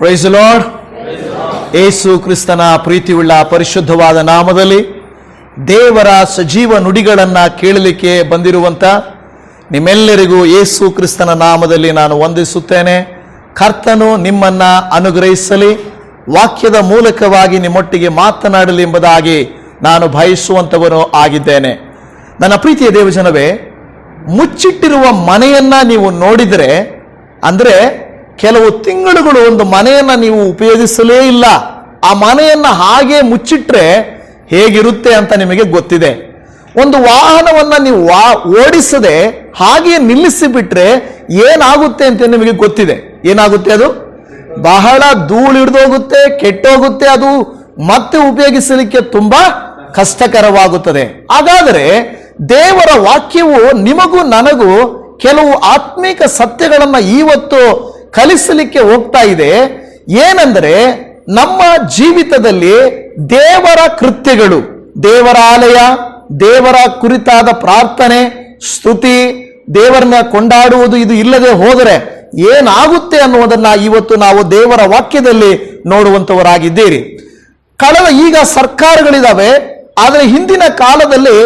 Price the lord. ಯೇಸು ಕ್ರಿಸ್ತನ ಪ್ರೀತಿಯುಳ್ಳ ಪರಿಶುದ್ಧವಾದ ನಾಮದಲ್ಲಿ ದೇವರ ಸಜೀವ ನುಡಿಗಳನ್ನು ಕೇಳಲಿಕ್ಕೆ ಬಂದಿರುವಂಥ ನಿಮ್ಮೆಲ್ಲರಿಗೂ ಯೇಸು ಕ್ರಿಸ್ತನ ನಾಮದಲ್ಲಿ ನಾನು ವಂದಿಸುತ್ತೇನೆ. ಕರ್ತನು ನಿಮ್ಮನ್ನು ಅನುಗ್ರಹಿಸಲಿ, ವಾಕ್ಯದ ಮೂಲಕವಾಗಿ ನಿಮ್ಮೊಟ್ಟಿಗೆ ಮಾತನಾಡಲಿ ಎಂಬುದಾಗಿ ನಾನು ಬಯಸುವಂಥವನು ಆಗಿದ್ದೇನೆ. ನನ್ನ ಪ್ರೀತಿಯ ದೇವಜನವೇ, ಮುಚ್ಚಿಟ್ಟಿರುವ ಮನೆಯನ್ನು ನೀವು ನೋಡಿದರೆ, ಅಂದರೆ ಕೆಲವು ತಿಂಗಳುಗಳು ಒಂದು ಮನೆಯನ್ನು ನೀವು ಉಪಯೋಗಿಸಲೇ ಇಲ್ಲ, ಆ ಮನೆಯನ್ನು ಹಾಗೆ ಮುಚ್ಚಿಟ್ರೆ ಹೇಗಿರುತ್ತೆ ಅಂತ ನಿಮಗೆ ಗೊತ್ತಿದೆ. ಒಂದು ವಾಹನವನ್ನು ನೀವು ಓಡಿಸದೆ ಹಾಗೆ ನಿಲ್ಲಿಸಿಬಿಟ್ರೆ ಏನಾಗುತ್ತೆ ಅಂತ ನಿಮಗೆ ಗೊತ್ತಿದೆ. ಏನಾಗುತ್ತೆ? ಅದು ಬಹಳ ಧೂಳು ಹಿಡಿದೋಗುತ್ತೆ, ಕೆಟ್ಟೋಗುತ್ತೆ, ಅದು ಮತ್ತೆ ಉಪಯೋಗಿಸಲಿಕ್ಕೆ ತುಂಬಾ ಕಷ್ಟಕರವಾಗುತ್ತದೆ. ಹಾಗಾದರೆ ದೇವರ ವಾಕ್ಯವು ನಿಮಗೂ ನನಗೂ ಕೆಲವು ಆತ್ಮಿಕ ಸತ್ಯಗಳನ್ನು ಇವತ್ತು ಕಲಿಸಲಿಕ್ಕೆ ಹೋಗ್ತಾ ಇದೆ. ಏನೆಂದರೆ, ನಮ್ಮ ಜೀವಿತದಲ್ಲಿ ದೇವರ ಕೃತ್ಯಗಳು, ದೇವರ ಆಲಯ, ದೇವರ ಕುರಿತಾದ ಪ್ರಾರ್ಥನೆ, ಸ್ತುತಿ, ದೇವರನ್ನ ಕೊಂಡಾಡುವುದು ಇದು ಇಲ್ಲದೆ ಹೋದರೆ ಏನಾಗುತ್ತೆ ಅನ್ನುವುದನ್ನ ಇವತ್ತು ನಾವು ದೇವರ ವಾಕ್ಯದಲ್ಲಿ ನೋಡುವಂತವರಾಗಿದ್ದೀರಿ. ಈಗ ಸರ್ಕಾರಗಳಿದಾವೆ, ಆದರೆ ಹಿಂದಿನ ಕಾಲದಲ್ಲಿ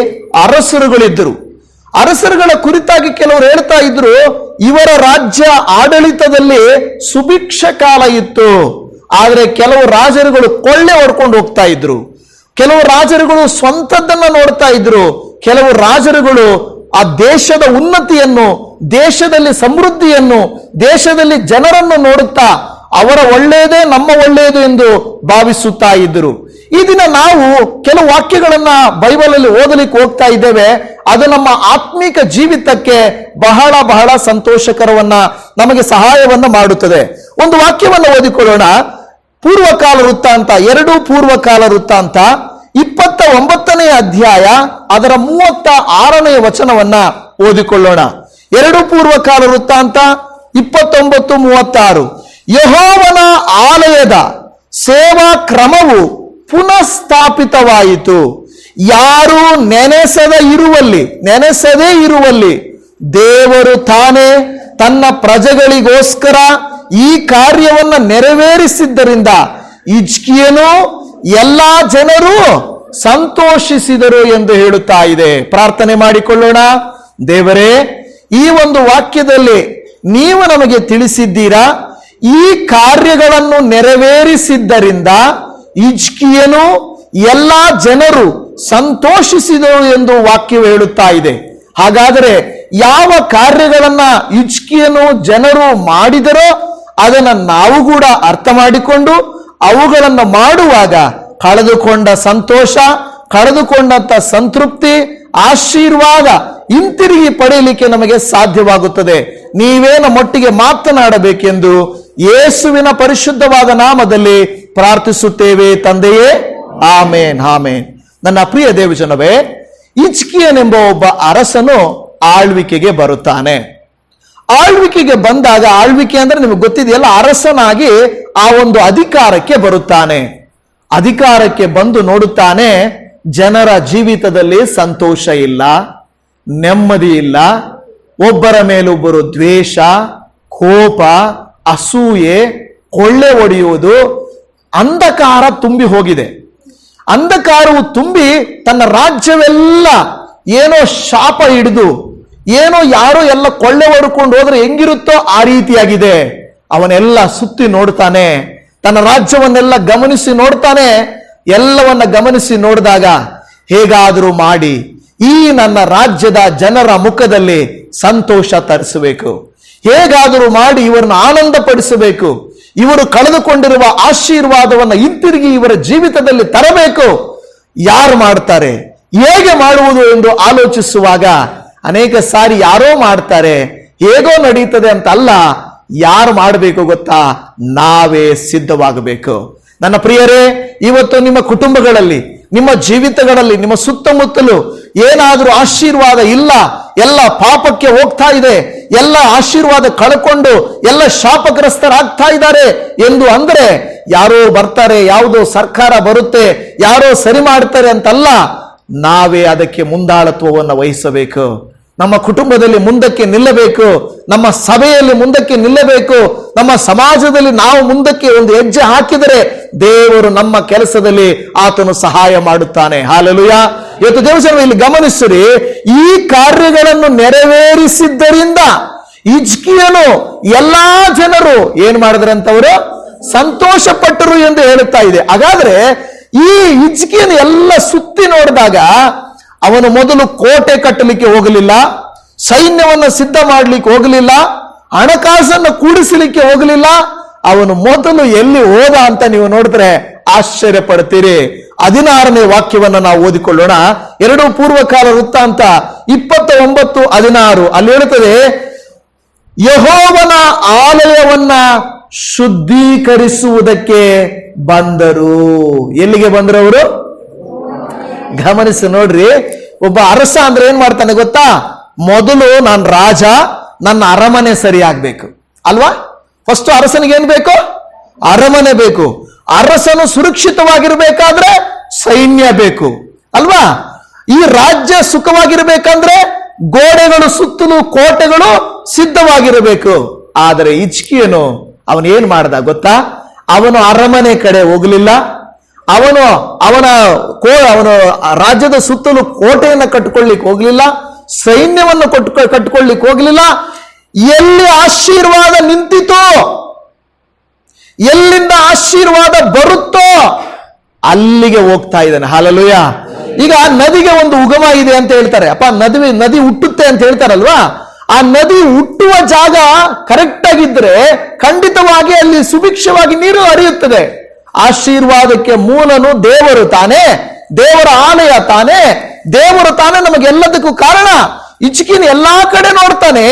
ಅರಸರುಗಳಿದ್ದರು. ಅರಸರುಗಳ ಕುರಿತಾಗಿ ಕೆಲವರು ಹೇಳ್ತಾ ಇದ್ರು, ಇವರ ರಾಜ್ಯ ಆಡಳಿತದಲ್ಲಿ ಸುಭಿಕ್ಷ ಕಾಲ ಇತ್ತು. ಆದರೆ ಕೆಲವು ರಾಜರುಗಳು ಕೊಳ್ಳೆ ಹೊಡ್ಕೊಂಡು ಹೋಗ್ತಾ ಇದ್ರು, ಕೆಲವು ರಾಜರುಗಳು ಸ್ವಂತದ್ದನ್ನ ನೋಡ್ತಾ ಇದ್ರು, ಕೆಲವು ರಾಜರುಗಳು ಆ ದೇಶದ ಉನ್ನತಿಯನ್ನು, ದೇಶದಲ್ಲಿ ಸಮೃದ್ಧಿಯನ್ನು, ದೇಶದಲ್ಲಿ ಜನರನ್ನು ನೋಡುತ್ತಾ ಅವರ ಒಳ್ಳೆಯದೇ ನಮ್ಮ ಒಳ್ಳೆಯದು ಎಂದು ಭಾವಿಸುತ್ತಾ ಇದ್ದರು. ಈ ದಿನ ನಾವು ಕೆಲವು ವಾಕ್ಯಗಳನ್ನ ಬೈಬಲಲ್ಲಿ ಓದಲಿಕ್ಕೆ ಹೋಗ್ತಾ ಇದ್ದೇವೆ. ಅದು ನಮ್ಮ ಆತ್ಮಿಕ ಜೀವಿತಕ್ಕೆ ಬಹಳ ಬಹಳ ಸಂತೋಷಕರವನ್ನ, ನಮಗೆ ಸಹಾಯವನ್ನ ಮಾಡುತ್ತದೆ. ಒಂದು ವಾಕ್ಯವನ್ನು ಓದಿಕೊಳ್ಳೋಣ. ಪೂರ್ವಕಾಲ ವೃತ್ತಾಂತ 2 ಪೂರ್ವಕಾಲ ವೃತ್ತಾಂತ 29ನೇ ಅಧ್ಯಾಯ ಅದರ 36ನೇ ವಚನವನ್ನ ಓದಿಕೊಳ್ಳೋಣ. 2 ಪೂರ್ವಕಾಲ ವೃತ್ತಾಂತ 29:36. ಯೆಹೋವನ ಆಲಯದ ಸೇವಾ ಕ್ರಮವು ಪುನಃಸ್ಥಾಪಿತವಾಯಿತು. ಯಾರು ನೆನೆಸದೇ ಇರುವಲ್ಲಿ ದೇವರು ತಾನೇ ತನ್ನ ಪ್ರಜೆಗಳಿಗೋಸ್ಕರ ಈ ಕಾರ್ಯವನ್ನ ನೆರವೇರಿಸಿದ್ದರಿಂದ ಹಿಜ್ಕೀಯನು ಎಲ್ಲಾ ಜನರು ಸಂತೋಷಿಸಿದರು ಎಂದು ಹೇಳುತ್ತಾ ಇದೆ. ಪ್ರಾರ್ಥನೆ ಮಾಡಿಕೊಳ್ಳೋಣ. ದೇವರೇ, ಈ ಒಂದು ವಾಕ್ಯದಲ್ಲಿ ನೀವು ನಮಗೆ ತಿಳಿಸಿದ್ದೀರಾ, ಈ ಕಾರ್ಯಗಳನ್ನು ನೆರವೇರಿಸಿದ್ದರಿಂದ ಹಿಜ್ಕೀಯನು ಎಲ್ಲಾ ಜನರು ಸಂತೋಷಿಸಿದರು ಎಂದು ವಾಕ್ಯವು ಹೇಳುತ್ತಾ ಇದೆ. ಹಾಗಾದರೆ ಯಾವ ಕಾರ್ಯಗಳನ್ನ ಹಿಜ್ಕೀಯನು ಜನರು ಮಾಡಿದರೋ ಅದನ್ನು ನಾವು ಕೂಡ ಅರ್ಥ ಮಾಡಿಕೊಂಡು ಅವುಗಳನ್ನು ಮಾಡುವಾಗ ಕಳೆದುಕೊಂಡ ಸಂತೋಷ, ಕಳೆದುಕೊಂಡಂತ ಸಂತೃಪ್ತಿ, ಆಶೀರ್ವಾದ ಹಿಂತಿರುಗಿ ಪಡೆಯಲಿಕ್ಕೆ ನಮಗೆ ಸಾಧ್ಯವಾಗುತ್ತದೆ. ನೀವೇ ನಮ್ಮೊಟ್ಟಿಗೆ ಮಾತನಾಡಬೇಕೆಂದು ಯೇಸುವಿನ ಪರಿಶುದ್ಧವಾದ ನಾಮದಲ್ಲಿ ಪ್ರಾರ್ಥಿಸುತ್ತೇವೆ ತಂದೆಯೇ, ಆಮೇನ್, ಆಮೇನ್. ನನ್ನ ಪ್ರಿಯ ದೇವಜನವೇ, ಹಿಜ್ಕೀಯನೆಂಬ ಒಬ್ಬ ಅರಸನು ಆಳ್ವಿಕೆಗೆ ಬರುತ್ತಾನೆ. ಆಳ್ವಿಕೆಗೆ ಬಂದಾಗ, ಆಳ್ವಿಕೆ ಅಂದ್ರೆ ನಿಮಗೆ ಗೊತ್ತಿದೆಯಲ್ಲ, ಅರಸನಾಗಿ ಆ ಒಂದು ಅಧಿಕಾರಕ್ಕೆ ಬರುತ್ತಾನೆ. ಅಧಿಕಾರಕ್ಕೆ ಬಂದು ನೋಡುತ್ತಾನೆ, ಜನರ ಜೀವಿತದಲ್ಲಿ ಸಂತೋಷ ಇಲ್ಲ, ನೆಮ್ಮದಿ ಇಲ್ಲ, ಒಬ್ಬರ ಮೇಲೊಬ್ಬರು ದ್ವೇಷ, ಕೋಪ, ಅಸೂಯೆ, ಕೊಳ್ಳೆ ಹೊಡೆಯುವುದು, ಅಂಧಕಾರ ತುಂಬಿ ಹೋಗಿದೆ. ಅಂಧಕಾರವು ತುಂಬಿ ತನ್ನ ರಾಜ್ಯವೆಲ್ಲ ಏನೋ ಶಾಪ ಹಿಡಿದು, ಏನೋ ಯಾರೋ ಎಲ್ಲ ಕೊಳ್ಳೆ ಹೊಡ್ಕೊಂಡು ಹೋದ್ರೆ ಹೆಂಗಿರುತ್ತೋ ಆ ರೀತಿಯಾಗಿದೆ. ಅವನೆಲ್ಲ ಸುತ್ತಿ ನೋಡ್ತಾನೆ, ತನ್ನ ರಾಜ್ಯವನ್ನೆಲ್ಲ ಗಮನಿಸಿ ನೋಡ್ತಾನೆ. ಎಲ್ಲವನ್ನ ಗಮನಿಸಿ ನೋಡಿದಾಗ, ಹೇಗಾದರೂ ಮಾಡಿ ಈ ನನ್ನ ರಾಜ್ಯದ ಜನರ ಮುಖದಲ್ಲಿ ಸಂತೋಷ ತರಿಸಬೇಕು, ಹೇಗಾದರೂ ಮಾಡಿ ಇವರನ್ನು ಆನಂದ ಪಡಿಸಬೇಕು, ಇವರು ಕಳೆದುಕೊಂಡಿರುವ ಆಶೀರ್ವಾದವನ್ನು ಹಿಂತಿರುಗಿ ಇವರ ಜೀವಿತದಲ್ಲಿ ತರಬೇಕು. ಯಾರು ಮಾಡ್ತಾರೆ, ಹೇಗೆ ಮಾಡುವುದು ಎಂದು ಆಲೋಚಿಸುವಾಗ ಅನೇಕ ಸಾರಿ ಯಾರೋ ಮಾಡ್ತಾರೆ, ಹೇಗೋ ನಡೀತದೆ ಅಂತ ಅಲ್ಲ, ಯಾರು ಮಾಡಬೇಕು ಗೊತ್ತಾ? ನಾವೇ ಸಿದ್ಧವಾಗಬೇಕು. ನನ್ನ ಪ್ರಿಯರೇ, ಇವತ್ತು ನಿಮ್ಮ ಕುಟುಂಬಗಳಲ್ಲಿ, ನಿಮ್ಮ ಜೀವಿತಗಳಲ್ಲಿ, ನಿಮ್ಮ ಸುತ್ತಮುತ್ತಲು ಏನಾದರೂ ಆಶೀರ್ವಾದ ಇಲ್ಲ, ಎಲ್ಲ ಪಾಪಕ್ಕೆ ಹೋಗ್ತಾ ಇದೆ, ಎಲ್ಲ ಆಶೀರ್ವಾದ ಕಳ್ಕೊಂಡು ಎಲ್ಲ ಶಾಪಗ್ರಸ್ತರಾಗ್ತಾ ಇದ್ದಾರೆ ಎಂದು ಅಂದ್ರೆ, ಯಾರೋ ಬರ್ತಾರೆ, ಯಾವುದೋ ಸರ್ಕಾರ ಬರುತ್ತೆ, ಯಾರೋ ಸರಿ ಮಾಡ್ತಾರೆ ಅಂತಲ್ಲ, ನಾವೇ ಅದಕ್ಕೆ ಮುಂದಾಳತ್ವವನ್ನು ವಹಿಸಬೇಕು. ನಮ್ಮ ಕುಟುಂಬದಲ್ಲಿ ಮುಂದಕ್ಕೆ ನಿಲ್ಲಬೇಕು. ನಮ್ಮ ಸಭೆಯಲ್ಲಿ ಮುಂದಕ್ಕೆ ನಿಲ್ಲಬೇಕು, ನಮ್ಮ ಸಮಾಜದಲ್ಲಿ ನಾವು ಮುಂದಕ್ಕೆ ಒಂದು ಹೆಜ್ಜೆ ಹಾಕಿದರೆ ದೇವರು ನಮ್ಮ ಕೆಲಸದಲ್ಲಿ ಆತನು ಸಹಾಯ ಮಾಡುತ್ತಾನೆ. ಹಾಲೆಲೂಯಾ. ಇವತ್ತು ದೇವಜನ ಇಲ್ಲಿ ಗಮನಿಸಿರಿ, ಈ ಕಾರ್ಯಗಳನ್ನು ನೆರವೇರಿಸಿದ್ದರಿಂದ ಹಿಜ್ಕೀಯನು ಎಲ್ಲಾ ಜನರು ಏನ್ ಮಾಡಿದ್ರಂತವರು ಸಂತೋಷ ಪಟ್ಟರು ಎಂದು ಹೇಳುತ್ತಾ ಇದೆ. ಹಾಗಾದ್ರೆ ಈ ಹಿಜ್ಕೀಯನು ಎಲ್ಲ ಸುತ್ತಿ ನೋಡಿದಾಗ ಅವನು ಮೊದಲು ಕೋಟೆ ಕಟ್ಟಲಿಕ್ಕೆ ಹೋಗಲಿಲ್ಲ, ಸೈನ್ಯವನ್ನು ಸಿದ್ಧ ಮಾಡಲಿಕ್ಕೆ ಹೋಗಲಿಲ್ಲ, ಹಣಕಾಸನ್ನು ಕೂಡಿಸಲಿಕ್ಕೆ ಹೋಗಲಿಲ್ಲ. ಅವನು ಮೊದಲು ಎಲ್ಲಿ ಹೋದ ಅಂತ ನೀವು ನೋಡಿದ್ರೆ ಆಶ್ಚರ್ಯ ಪಡ್ತೀರಿ. 16ನೇ ವಾಕ್ಯವನ್ನು ನಾವು ಓದಿಕೊಳ್ಳೋಣ. 2 ಪೂರ್ವಕಾಲ ವೃತ್ತಾಂತ 29:16 ಅಲ್ಲಿ ಹೇಳುತ್ತದೆ, ಯೆಹೋವನ ಆಲಯವನ್ನ ಶುದ್ಧೀಕರಿಸುವುದಕ್ಕೆ ಬಂದರು. ಎಲ್ಲಿಗೆ ಬಂದರು ಅವರು? ಗಮನಿಸಿ ನೋಡ್ರಿ, ಒಬ್ಬ ಅರಸ ಅಂದ್ರೆ ಏನ್ ಮಾಡ್ತಾನೆ ಗೊತ್ತಾ? ಮೊದಲು ನಾನು ರಾಜ, ನನ್ನ ಅರಮನೆ ಸರಿಯಾಗಬೇಕು ಅಲ್ವಾ? ಫಸ್ಟ್ ಅರಸನಿಗೆ ಏನ್ ಬೇಕು? ಅರಮನೆ ಬೇಕು. ಅರಸನು ಸುರಕ್ಷಿತವಾಗಿರ್ಬೇಕಾದ್ರೆ ಸೈನ್ಯ ಬೇಕು ಅಲ್ವಾ? ಈ ರಾಜ್ಯ ಸುಖವಾಗಿರ್ಬೇಕಂದ್ರೆ ಗೋಡೆಗಳು ಸುತ್ತಲೂ ಕೋಟೆಗಳು ಸಿದ್ಧವಾಗಿರಬೇಕು. ಆದರೆ ಹಿಜ್ಕೀಯನು ಅವನು ಏನ್ ಮಾಡ್ದ ಗೊತ್ತಾ? ಅವನು ಅರಮನೆ ಕಡೆ ಹೋಗಲಿಲ್ಲ, ಅವನು ರಾಜ್ಯದ ಸುತ್ತಲೂ ಕೋಟೆಯನ್ನು ಕಟ್ಟಿಕೊಳ್ಳಿಕ್ಕೆ ಹೋಗ್ಲಿಲ್ಲ, ಸೈನ್ಯವನ್ನು ಕಟ್ಟಿಕೊಳ್ಳಿಕ್ಕೆ ಹೋಗ್ಲಿಲ್ಲ. ಎಲ್ಲಿ ಆಶೀರ್ವಾದ ನಿಂತಿತೋ, ಎಲ್ಲಿಂದ ಆಶೀರ್ವಾದ ಬರುತ್ತೋ ಅಲ್ಲಿಗೆ ಹೋಗ್ತಾ ಇದ್ದಾನೆ. ಹಾಲೆಲೂಯಾ. ಈಗ ನದಿಗೆ ಒಂದು ಉಗಮ ಇದೆ ಅಂತ ಹೇಳ್ತಾರೆ. ಅಪ್ಪ ನದಿ ಹುಟ್ಟುತ್ತೆ ಅಂತ ಹೇಳ್ತಾರಲ್ವಾ? ಆ ನದಿ ಹುಟ್ಟುವ ಜಾಗ ಕರೆಕ್ಟ್ ಆಗಿದ್ರೆ ಖಂಡಿತವಾಗಿ ಅಲ್ಲಿ ಸುಭಿಕ್ಷವಾಗಿ ನೀರು ಹರಿಯುತ್ತದೆ. ಆಶೀರ್ವಾದಕ್ಕೆ ಮೂಲನು ದೇವರು ತಾನೇ, ದೇವರ ಆಲಯ ತಾನೇ, ದೇವರು ತಾನೇ ನಮಗೆಲ್ಲದಕ್ಕೂ ಕಾರಣ. ಹಿಜ್ಕೀಯನು ಎಲ್ಲಾ ಕಡೆ ನೋಡ್ತಾನೆ,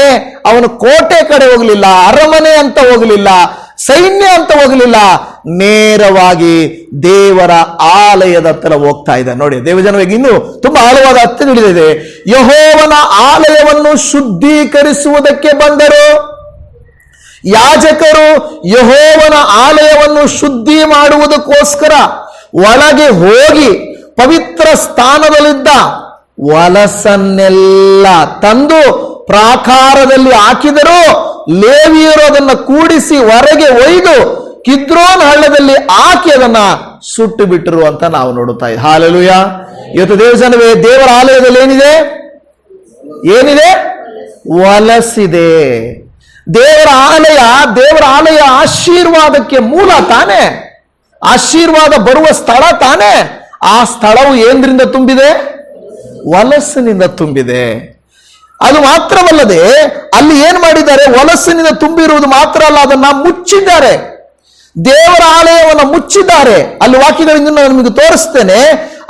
ಅವನು ಕೋಟೆ ಕಡೆ ಹೋಗ್ಲಿಲ್ಲ, ಅರಮನೆ ಅಂತ ಹೋಗ್ಲಿಲ್ಲ, ಸೈನ್ಯ ಅಂತ ಹೋಗ್ಲಿಲ್ಲ, ನೇರವಾಗಿ ದೇವರ ಆಲಯದ ಹತ್ರ ಹೋಗ್ತಾ ಇದ್ದಾನೆ. ನೋಡಿ ದೇವಜನರಿಗೆ ಇನ್ನೂ ತುಂಬಾ ಆಳವಾದ ಅರ್ಥ ತಿಳಿದಿದೆ. ಯೆಹೋವನ ಆಲಯವನ್ನು ಶುದ್ಧೀಕರಿಸುವುದಕ್ಕೆ ಬಂದರು. ಯಾಜಕರು ಯೆಹೋವನ ಆಲಯವನ್ನು ಶುದ್ಧಿ ಮಾಡುವುದಕ್ಕೋಸ್ಕರ ಒಳಗೆ ಹೋಗಿ ಪವಿತ್ರ ಸ್ಥಾನದಲ್ಲಿದ್ದ ಹೊಲಸನ್ನೆಲ್ಲ ತಂದು ಪ್ರಾಕಾರದಲ್ಲಿ ಹಾಕಿದರು. ಲೇವಿಯರು ಅದನ್ನ ಕೂಡಿಸಿ ಹೊರಗೆ ಒಯ್ದು ಕಿದ್ರೋನ್ ಹಳ್ಳದಲ್ಲಿ ಹಾಕಿ ಅದನ್ನ ಸುಟ್ಟು ಬಿಟ್ಟರು ಅಂತ ನಾವು ನೋಡುತ್ತಾ ಇದ್ದೀವಿ. ಹಾಲೆಲೂಯಾ. ಇವತ್ತು ದೇವಜನವೇ, ದೇವರ ಆಲಯದಲ್ಲಿ ಏನಿದೆ? ಹೊಲಸಿದೆ. ದೇವರ ಆಲಯ ಆಶೀರ್ವಾದಕ್ಕೆ ಮೂಲ ತಾನೇ, ಆಶೀರ್ವಾದ ಬರುವ ಸ್ಥಳ ತಾನೇ. ಆ ಸ್ಥಳವು ಏನ್ರಿಂದ ತುಂಬಿದೆ? ಹೊಲಸಿನಿಂದ ತುಂಬಿದೆ. ಅದು ಮಾತ್ರವಲ್ಲದೆ ಅಲ್ಲಿ ಏನ್ ಮಾಡಿದ್ದಾರೆ? ಹೊಲಸಿನಿಂದ ತುಂಬಿರುವುದು ಮಾತ್ರ ಅಲ್ಲ, ಅದನ್ನ ಮುಚ್ಚಿದ್ದಾರೆ. ದೇವರ ಆಲಯವನ್ನು ಮುಚ್ಚಿದ್ದಾರೆ. ಅಲ್ಲಿ ವಾಕ್ಯಗಳಿಂದ ನಾನು ನಿಮಗೆ ತೋರಿಸ್ತೇನೆ.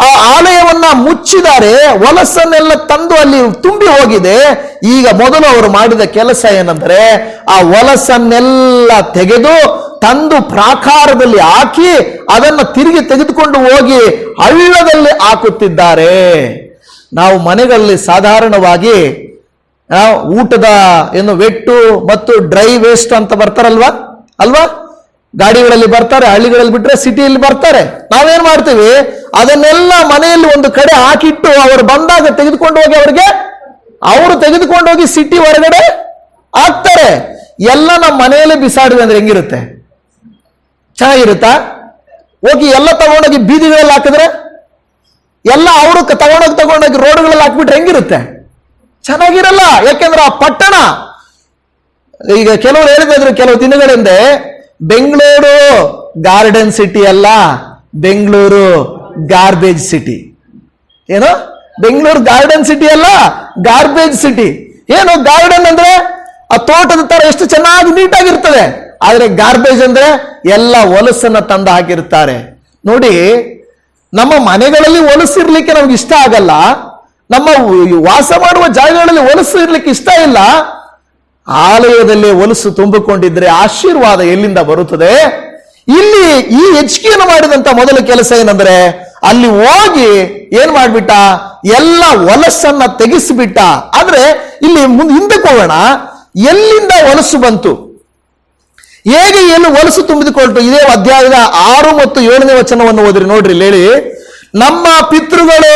ಆ ಆಲಯವನ್ನ ಮುಚ್ಚಿದ್ದಾರೆ, ಹೊಲಸನ್ನೆಲ್ಲ ತಂದು ಅಲ್ಲಿ ತುಂಬಿ ಹೋಗಿದೆ. ಈಗ ಮೊದಲು ಅವರು ಮಾಡಿದ ಕೆಲಸ ಏನಂದ್ರೆ, ಆ ಹೊಲಸನ್ನೆಲ್ಲ ತೆಗೆದು ತಂದು ಪ್ರಾಕಾರದಲ್ಲಿ ಹಾಕಿ ಅದನ್ನು ತಿರುಗಿ ತೆಗೆದುಕೊಂಡು ಹೋಗಿ ಹಳ್ಳದಲ್ಲಿ ಹಾಕುತ್ತಿದ್ದಾರೆ. ನಾವು ಮನೆಗಳಲ್ಲಿ ಸಾಧಾರಣವಾಗಿ ಊಟದ ವೆಟ್ಟು ಮತ್ತು ಡ್ರೈ ವೇಸ್ಟ್ ಅಂತ ಬರ್ತಾರಲ್ವಾ ಅಲ್ವಾ? ಗಾಡಿಗಳಲ್ಲಿ ಬರ್ತಾರೆ, ಹಳ್ಳಿಗಳಲ್ಲಿ ಬಿಟ್ರೆ ಸಿಟಿಯಲ್ಲಿ ಬರ್ತಾರೆ. ನಾವೇನ್ ಮಾಡ್ತೀವಿ? ಅದನ್ನೆಲ್ಲ ಮನೆಯಲ್ಲಿ ಒಂದು ಕಡೆ ಹಾಕಿಟ್ಟು ಅವರು ಬಂದಾಗ ತೆಗೆದುಕೊಂಡು ಹೋಗಿ ಅವರು ತೆಗೆದುಕೊಂಡು ಹೋಗಿ ಸಿಟಿ ಹೊರಗಡೆ ಹಾಕ್ತಾರೆ. ಎಲ್ಲ ನಮ್ಮ ಮನೆಯಲ್ಲಿ ಬಿಸಾಡಿವೆ ಅಂದ್ರೆ ಹೆಂಗಿರುತ್ತೆ? ಚೆನ್ನಾಗಿರುತ್ತಾ? ಹೋಗಿ ಎಲ್ಲ ತಗೊಂಡೋಗಿ ಬೀದಿಗಳಲ್ಲಿ ಹಾಕಿದ್ರೆ, ಎಲ್ಲ ಅವರು ತಗೊಂಡೋಗಿ ರೋಡ್ಗಳಲ್ಲಿ ಹಾಕ್ಬಿಟ್ರೆ ಹೆಂಗಿರುತ್ತೆ? ಚೆನ್ನಾಗಿರಲ್ಲ. ಯಾಕೆಂದ್ರೆ ಆ ಪಟ್ಟಣ, ಈಗ ಕೆಲವರು ಹೇಳಿದ್ರು ಕೆಲವು ದಿನಗಳ ಹಿಂದೆ, ಬೆಂಗಳೂರು ಗಾರ್ಡನ್ ಸಿಟಿ ಅಲ್ಲ, ಬೆಂಗಳೂರು ಗಾರ್ಬೇಜ್ ಸಿಟಿ. ಏನು? ಬೆಂಗಳೂರು ಗಾರ್ಡನ್ ಸಿಟಿ ಅಲ್ಲ, ಗಾರ್ಬೇಜ್ ಸಿಟಿ. ಏನು ಗಾರ್ಡನ್ ಅಂದ್ರೆ ಆ ತೋಟದ ತರ ಎಷ್ಟು ಚೆನ್ನಾಗಿ ನೀಟಾಗಿರ್ತದೆ, ಆದ್ರೆ ಗಾರ್ಬೇಜ್ ಅಂದ್ರೆ ಎಲ್ಲ ಹೊಲಸನ್ನ ತಂದು ಹಾಕಿರ್ತಾರೆ. ನೋಡಿ, ನಮ್ಮ ಮನೆಗಳಲ್ಲಿ ಹೊಲಸಿರ್ಲಿಕ್ಕೆ ನಮ್ಗೆ ಇಷ್ಟ ಆಗಲ್ಲ, ನಮ್ಮ ವಾಸ ಮಾಡುವ ಜಾಗಗಳಲ್ಲಿ ಹೊಲಸು ಇರ್ಲಿಕ್ಕೆ ಇಷ್ಟ ಇಲ್ಲ. ಆಲಯದಲ್ಲಿ ಹೊಲಸು ತುಂಬಿಕೊಂಡಿದ್ರೆ ಆಶೀರ್ವಾದ ಎಲ್ಲಿಂದ ಬರುತ್ತದೆ? ಇಲ್ಲಿ ಈ ಹಿಜ್ಕೀಯನು ಮಾಡಿದಂತ ಮೊದಲ ಕೆಲಸ ಏನಂದ್ರೆ, ಅಲ್ಲಿ ಹೋಗಿ ಏನ್ ಮಾಡ್ಬಿಟ್ಟ? ಎಲ್ಲ ಹೊಲಸನ್ನ ತೆಗೆಸಿಬಿಟ್ಟ. ಆದ್ರೆ ಇಲ್ಲಿ ಹಿಂದಕ್ಕೆ ಹೋಗೋಣ, ಎಲ್ಲಿಂದ ಹೊಲಸು ಬಂತು, ಹೇಗೆ ಏನು ಹೊಲಸು ತುಂಬಿದುಕೊಳ್ತು? ಇದೇ ಅಧ್ಯಾಯದ 6 ಮತ್ತು 7ನೇ ವಚನವನ್ನು ಓದ್ರಿ. ನೋಡ್ರಿ, ಹೇಳಿ, ನಮ್ಮ ಪಿತೃಗಳು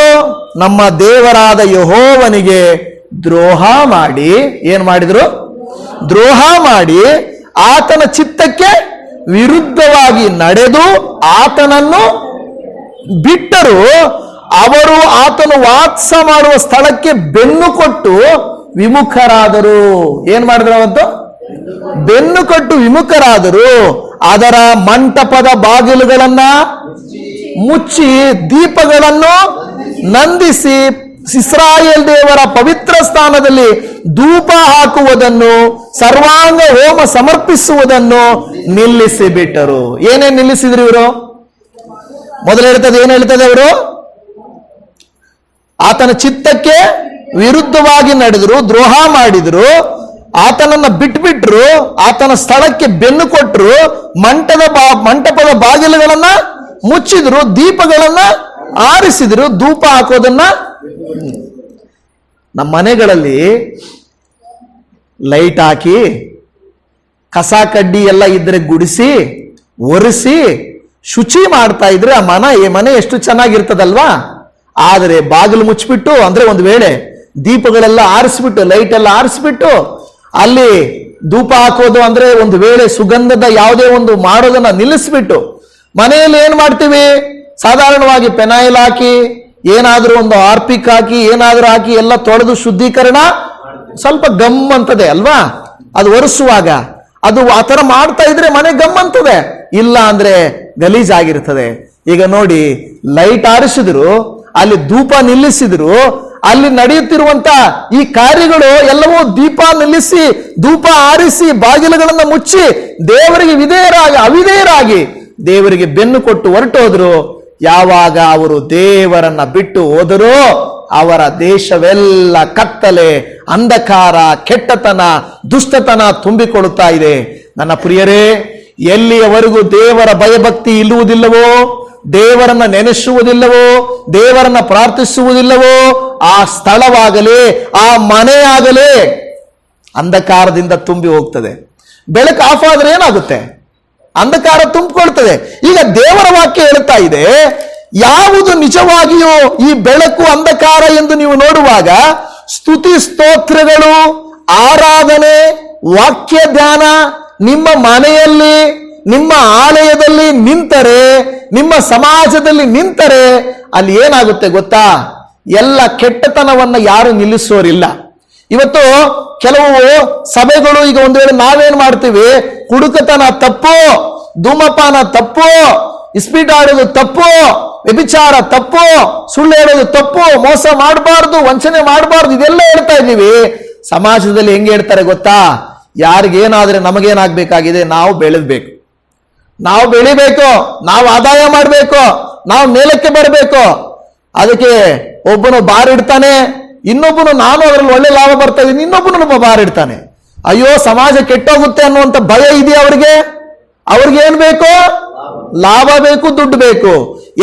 ನಮ್ಮ ದೇವರಾದ ಯೆಹೋವನಿಗೆ ದ್ರೋಹ ಮಾಡಿ ಏನ್ ಮಾಡಿದ್ರು? ದ್ರೋಹ ಮಾಡಿ ಆತನ ಚಿತ್ತಕ್ಕೆ ವಿರುದ್ಧವಾಗಿ ನಡೆದು ಆತನನ್ನು ಬಿಟ್ಟರು. ಅವರು ಆತನು ವಾಸ ಮಾಡುವ ಸ್ಥಳಕ್ಕೆ ಬೆನ್ನು ಕೊಟ್ಟು ವಿಮುಖರಾದರು. ಏನ್ ಮಾಡಿದ್ರು ಅವತ್ತು? ಬೆನ್ನು ಕೊಟ್ಟು ವಿಮುಖರಾದರು. ಅದರ ಮಂಟಪದ ಬಾಗಿಲುಗಳನ್ನ ಮುಚ್ಚಿ ದೀಪಗಳನ್ನು ನಂದಿಸಿ ಇಸ್ರಾಯೇಲ್ ದೇವರ ಪವಿತ್ರ ಸ್ಥಾನದಲ್ಲಿ ಧೂಪ ಹಾಕುವುದನ್ನು, ಸರ್ವಾಂಗ ಹೋಮ ಸಮರ್ಪಿಸುವುದನ್ನು ನಿಲ್ಲಿಸಿ ಬಿಟ್ಟರು. ಏನೇನ್ ನಿಲ್ಲಿಸಿದ್ರು ಇವರು? ಮೊದಲು ಹೇಳ್ತದೆ, ಏನ್ ಹೇಳ್ತದೆ ಅವರು? ಆತನ ಚಿತ್ತಕ್ಕೆ ವಿರುದ್ಧವಾಗಿ ನಡೆದ್ರು, ದ್ರೋಹ ಮಾಡಿದ್ರು, ಆತನನ್ನ ಬಿಟ್ಬಿಟ್ರು, ಆತನ ಸ್ಥಳಕ್ಕೆ ಬೆನ್ನು ಕೊಟ್ಟರು, ಮಂಟಪದ ಬಾಗಿಲುಗಳನ್ನ ಮುಚ್ಚಿದ್ರು, ದೀಪಗಳನ್ನ ಆರಿಸಿದ್ರು, ಧೂಪ ಹಾಕೋದನ್ನ. ನಮ್ಮ ಮನೆಗಳಲ್ಲಿ ಲೈಟ್ ಹಾಕಿ ಕಸ ಕಡ್ಡಿ ಎಲ್ಲ ಇದ್ರೆ ಗುಡಿಸಿ ಒರೆಸಿ ಶುಚಿ ಮಾಡ್ತಾ ಇದ್ರೆ ಆ ಮನೆ ಎಷ್ಟು ಚೆನ್ನಾಗಿರ್ತದಲ್ವಾ. ಆದರೆ ಬಾಗಿಲು ಮುಚ್ಚಿಬಿಟ್ಟು, ಅಂದ್ರೆ ಒಂದು ವೇಳೆ ದೀಪಗಳೆಲ್ಲ ಆರಿಸ್ಬಿಟ್ಟು, ಲೈಟ್ ಎಲ್ಲ ಆರಿಸ್ಬಿಟ್ಟು ಅಲ್ಲಿ ಧೂಪ ಹಾಕೋದು ಅಂದ್ರೆ ಒಂದು ವೇಳೆ ಸುಗಂಧದ ಯಾವುದೇ ಒಂದು ಮಾಡೋದನ್ನ ನಿಲ್ಲಿಸ್ಬಿಟ್ಟು ಮನೆಯಲ್ಲಿ ಏನ್ ಮಾಡ್ತೀವಿ? ಸಾಧಾರಣವಾಗಿ ಪೆನಾಯಿಲ್ ಹಾಕಿ, ಏನಾದ್ರೂ ಒಂದು ಆರ್ಪಿಕ್ ಹಾಕಿ, ಏನಾದ್ರೂ ಹಾಕಿ ಎಲ್ಲ ತೊಳೆದು ಶುದ್ಧೀಕರಣ ಸ್ವಲ್ಪ ಗಮ್ ಅಂತದೆ ಅಲ್ವಾ? ಅದು ಒರೆಸುವಾಗ ಅದು ಆ ತರ ಮಾಡ್ತಾ ಇದ್ರೆ ಮನೆ ಗಮ್ ಅಂತದೆ, ಇಲ್ಲ ಅಂದ್ರೆ ಗಲೀಜಾಗಿರ್ತದೆ. ಈಗ ನೋಡಿ, ಲೈಟ್ ಆರಿಸಿದ್ರು, ಅಲ್ಲಿ ಧೂಪ ನಿಲ್ಲಿಸಿದ್ರು, ಅಲ್ಲಿ ನಡೆಯುತ್ತಿರುವಂತ ಈ ಕಾರ್ಯಗಳು ಎಲ್ಲವೂ ದೀಪ ನಿಲ್ಲಿಸಿ, ಧೂಪ ಆರಿಸಿ, ಬಾಗಿಲುಗಳನ್ನು ಮುಚ್ಚಿ, ದೇವರಿಗೆ ಅವಿಧೇಯರಾಗಿ ದೇವರಿಗೆ ಬೆನ್ನು ಕೊಟ್ಟು ಹೊರಟೋದ್ರು. ಯಾವಾಗ ಅವರು ದೇವರನ್ನ ಬಿಟ್ಟು ಹೋದರೋ ಅವರ ದೇಶವೆಲ್ಲ ಕತ್ತಲೆ, ಅಂಧಕಾರ, ಕೆಟ್ಟತನ, ದುಷ್ಟತನ ತುಂಬಿಕೊಳ್ಳುತ್ತಾ ಇದೆ. ನನ್ನ ಪ್ರಿಯರೇ, ಎಲ್ಲಿಯವರೆಗೂ ದೇವರ ಭಯಭಕ್ತಿ ಇಲ್ಲುವುದಿಲ್ಲವೋ, ದೇವರನ್ನ ನೆನೆಸುವುದಿಲ್ಲವೋ, ದೇವರನ್ನ ಪ್ರಾರ್ಥಿಸುವುದಿಲ್ಲವೋ, ಆ ಸ್ಥಳವಾಗಲಿ, ಆ ಮನೆಯಾಗಲಿ ಅಂಧಕಾರದಿಂದ ತುಂಬಿ ಹೋಗ್ತದೆ. ಬೆಳಕು ಆಫ್ ಆದ್ರೆ ಏನಾಗುತ್ತೆ? ಅಂಧಕಾರ ತುಂಬಿಕೊಳ್ತದೆ. ಈಗ ದೇವರ ವಾಕ್ಯ ಹೇಳ್ತಾ ಇದೆ, ಯಾವುದು ನಿಜವಾಗಿಯೂ ಈ ಬೆಳಕು ಅಂಧಕಾರ ಎಂದು ನೀವು ನೋಡುವಾಗ ಸ್ತುತಿ ಸ್ತೋತ್ರಗಳು, ಆರಾಧನೆ, ವಾಕ್ಯ ಧ್ಯಾನ ನಿಮ್ಮ ಮನೆಯಲ್ಲಿ, ನಿಮ್ಮ ಆಲಯದಲ್ಲಿ ನಿಂತರೆ, ನಿಮ್ಮ ಸಮಾಜದಲ್ಲಿ ನಿಂತರೆ ಅಲ್ಲಿ ಏನಾಗುತ್ತೆ ಗೊತ್ತಾ? ಎಲ್ಲ ಕೆಟ್ಟತನವನ್ನ ಯಾರು ನಿಲ್ಲಿಸೋರಿಲ್ಲ. ಇವತ್ತು ಕೆಲವು ಸಭೆಗಳು, ಈಗ ಒಂದು ವೇಳೆ ನಾವೇನ್ ಮಾಡ್ತೀವಿ, ಕುಡುಕತನ ತಪ್ಪು, ಧೂಮಪಾನ ತಪ್ಪು, ಇಸ್ಪೀಟ್ ಆಡೋದು ತಪ್ಪು, ವ್ಯಭಿಚಾರ ತಪ್ಪು, ಸುಳ್ಳು ಹೇಳೋದು ತಪ್ಪು, ಮೋಸ ಮಾಡಬಾರ್ದು, ವಂಚನೆ ಮಾಡಬಾರ್ದು, ಇದೆಲ್ಲ ಹೇಳ್ತಾ ಇದ್ದೀವಿ. ಸಮಾಜದಲ್ಲಿ ಹೆಂಗೆ ಹೇಳ್ತಾರೆ ಗೊತ್ತಾ? ಯಾರಿಗೇನಾದ್ರೆ ನಮಗೇನಾಗಬೇಕಾಗಿದೆ? ನಾವು ಬೆಳೆದ್ಬೇಕು, ನಾವು ಬೆಳಿಬೇಕು, ನಾವು ಆದಾಯ ಮಾಡಬೇಕು, ನಾವು ಮೇಲಕ್ಕೆ ಬರಬೇಕು. ಅದಕ್ಕೆ ಒಬ್ಬನು ಬಾರ್ ಇಡ್ತಾನೆ, ಇನ್ನೊಬ್ಬನು ನಾನು ಅದರಲ್ಲಿ ಒಳ್ಳೆ ಲಾಭ ಬರ್ತಾ ಇದ್ದೀನಿ, ಇನ್ನೊಬ್ಬನು ಬಾರ್ ಇಡ್ತಾನೆ. ಅಯ್ಯೋ ಸಮಾಜ ಕೆಟ್ಟೋಗುತ್ತೆ ಅನ್ನುವಂತ ಭಯ ಇದೆಯಾ ಅವ್ರಿಗೆ? ಅವ್ರಿಗೆ ಏನ್ ಬೇಕು? ಲಾಭ ಬೇಕು, ದುಡ್ಡು ಬೇಕು.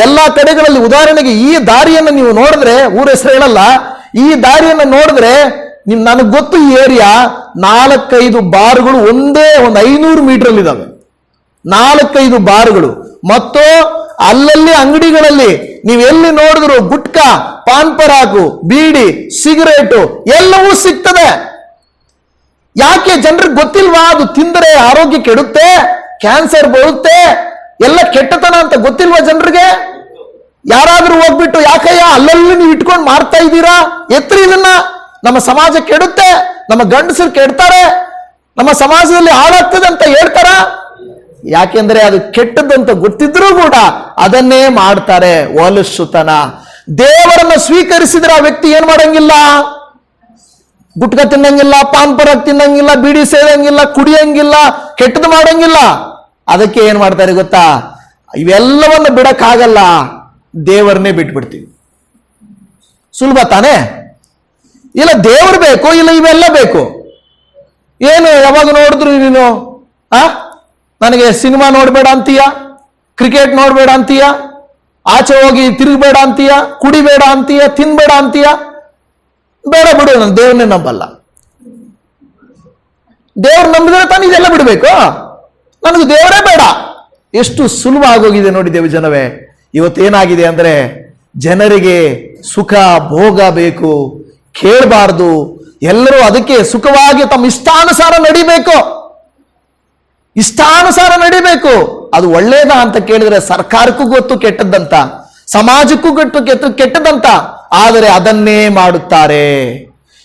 ಎಲ್ಲಾ ಕಡೆಗಳಲ್ಲಿ, ಉದಾಹರಣೆಗೆ ಈ ದಾರಿಯನ್ನು ನೀವು ನೋಡಿದ್ರೆ, ಊರ ಹೆಸರು ಹೇಳಲ್ಲ, ಈ ದಾರಿಯನ್ನು ನೋಡಿದ್ರೆ ನನಗೆ ಗೊತ್ತು, ಈ ಏರಿಯಾ 4-5 ಬಾರ್ಗಳು ಒಂದೇ ಒಂದು 500 ಮೀಟರ್ ಅಲ್ಲಿ ಇದಾವೆ. 4-5 ಬಾರ್ಗಳು, ಮತ್ತು ಅಲ್ಲಲ್ಲಿ ಅಂಗಡಿಗಳಲ್ಲಿ ನೀವು ಎಲ್ಲಿ ನೋಡಿದ್ರು ಗುಟ್ಕಾ, ಪಾನ್ ಪರಾಕು, ಬೀಡಿ, ಸಿಗರೇಟು ಎಲ್ಲವೂ ಸಿಗ್ತದೆ. ಯಾಕೆ? ಜನರಿಗೆ ಗೊತ್ತಿಲ್ವಾ? ಅದು ತಿಂದರೆ ಆರೋಗ್ಯ ಕೆಡುತ್ತೆ, ಕ್ಯಾನ್ಸರ್ ಬರುತ್ತೆ, ಎಲ್ಲ ಕೆಟ್ಟತನ ಅಂತ ಗೊತ್ತಿಲ್ವಾ ಜನರಿಗೆ? ಯಾರಾದ್ರೂ ಹೋಗ್ಬಿಟ್ಟು, ಯಾಕಯ್ಯ ಅಲ್ಲಲ್ಲಿ ನೀವು ಇಟ್ಕೊಂಡು ಮಾಡ್ತಾ ಇದ್ದೀರಾ, ಎತ್ತರ ಇದನ್ನ, ನಮ್ಮ ಸಮಾಜ ಕೆಡುತ್ತೆ, ನಮ್ಮ ಗಂಡಸರು ಕೆಡ್ತಾರೆ, ನಮ್ಮ ಸಮಾಜದಲ್ಲಿ ಹಾಳಾಗ್ತದೆ ಅಂತ ಹೇಳ್ತಾರ? ಯಾಕೆಂದ್ರೆ ಅದು ಕೆಟ್ಟದಂತ ಗೊತ್ತಿದ್ರೂ ಕೂಡ ಅದನ್ನೇ ಮಾಡ್ತಾರೆ. ಒಲಸುತನ. ದೇವರನ್ನ ಸ್ವೀಕರಿಸಿದ್ರೆ ಆ ವ್ಯಕ್ತಿ ಏನ್ ಮಾಡಂಗಿಲ್ಲ? ಗುಟ್ಕ ತಿನ್ನಂಗಿಲ್ಲ, ಪಾನ್ ಪರಾಗ್ ತಿನ್ನಂಗಿಲ್ಲ, ಬೀಡಿ ಸೇದಂಗಿಲ್ಲ, ಕುಡಿಯಂಗಿಲ್ಲ, ಕೆಟ್ಟದ್ದು ಮಾಡಂಗಿಲ್ಲ. ಅದಕ್ಕೆ ಏನ್ ಮಾಡ್ತಾರೆ ಗೊತ್ತಾ? ಇವೆಲ್ಲವನ್ನು ಬಿಡಕ್ಕಾಗಲ್ಲ, ದೇವರನ್ನೇ ಬಿಟ್ಬಿಡ್ತೀವಿ. ಸುಲಭ ತಾನೇ? ಇಲ್ಲ ದೇವರು ಬೇಕು, ಇಲ್ಲ ಇವೆಲ್ಲ ಬೇಕು. ಏನು ಯಾವಾಗ ನೋಡಿದ್ರು ನೀನು ನನಗೆ ಸಿನಿಮಾ ನೋಡ್ಬೇಡ ಅಂತೀಯ, ಕ್ರಿಕೆಟ್ ನೋಡ್ಬೇಡ ಅಂತೀಯ, ಆಚೆ ಹೋಗಿ ತಿರುಗಬೇಡ ಅಂತೀಯ, ಕುಡಿಬೇಡ ಅಂತೀಯ, ತಿನ್ಬೇಡ ಅಂತೀಯ. ಬೇಡ ಬಿಡು, ನಾನು ದೇವ್ರನ್ನೇ ನಂಬಲ್ಲ. ದೇವ್ರು ನಂಬಿದ್ರೆ ತಾನು ಇದೆಲ್ಲ ಬಿಡಬೇಕು? ನನಗೆ ದೇವರೇ ಬೇಡ. ಎಷ್ಟು ಸುಲಭ ಆಗೋಗಿದೆ ನೋಡಿ ದೇವ ಜನವೇ. ಇವತ್ತೇನಾಗಿದೆ ಅಂದ್ರೆ, ಜನರಿಗೆ ಸುಖ ಭೋಗ ಬೇಕು, ಕೇಳಬಾರ್ದು, ಎಲ್ಲರೂ ಅದಕ್ಕೆ ಸುಖವಾಗಿ ತಮ್ಮ ಇಷ್ಟಾನುಸಾರ ನಡಿಬೇಕು, ಇಷ್ಟಾನುಸಾರ ನಡಿಬೇಕು. ಅದು ಒಳ್ಳೇದ ಅಂತ ಕೇಳಿದ್ರೆ ಸರ್ಕಾರಕ್ಕೂ ಗೊತ್ತು ಕೆಟ್ಟದ್ದಂತ, ಸಮಾಜಕ್ಕೂ ಕೆಟ್ಟದಂತ, ಆದರೆ ಅದನ್ನೇ ಮಾಡುತ್ತಾರೆ.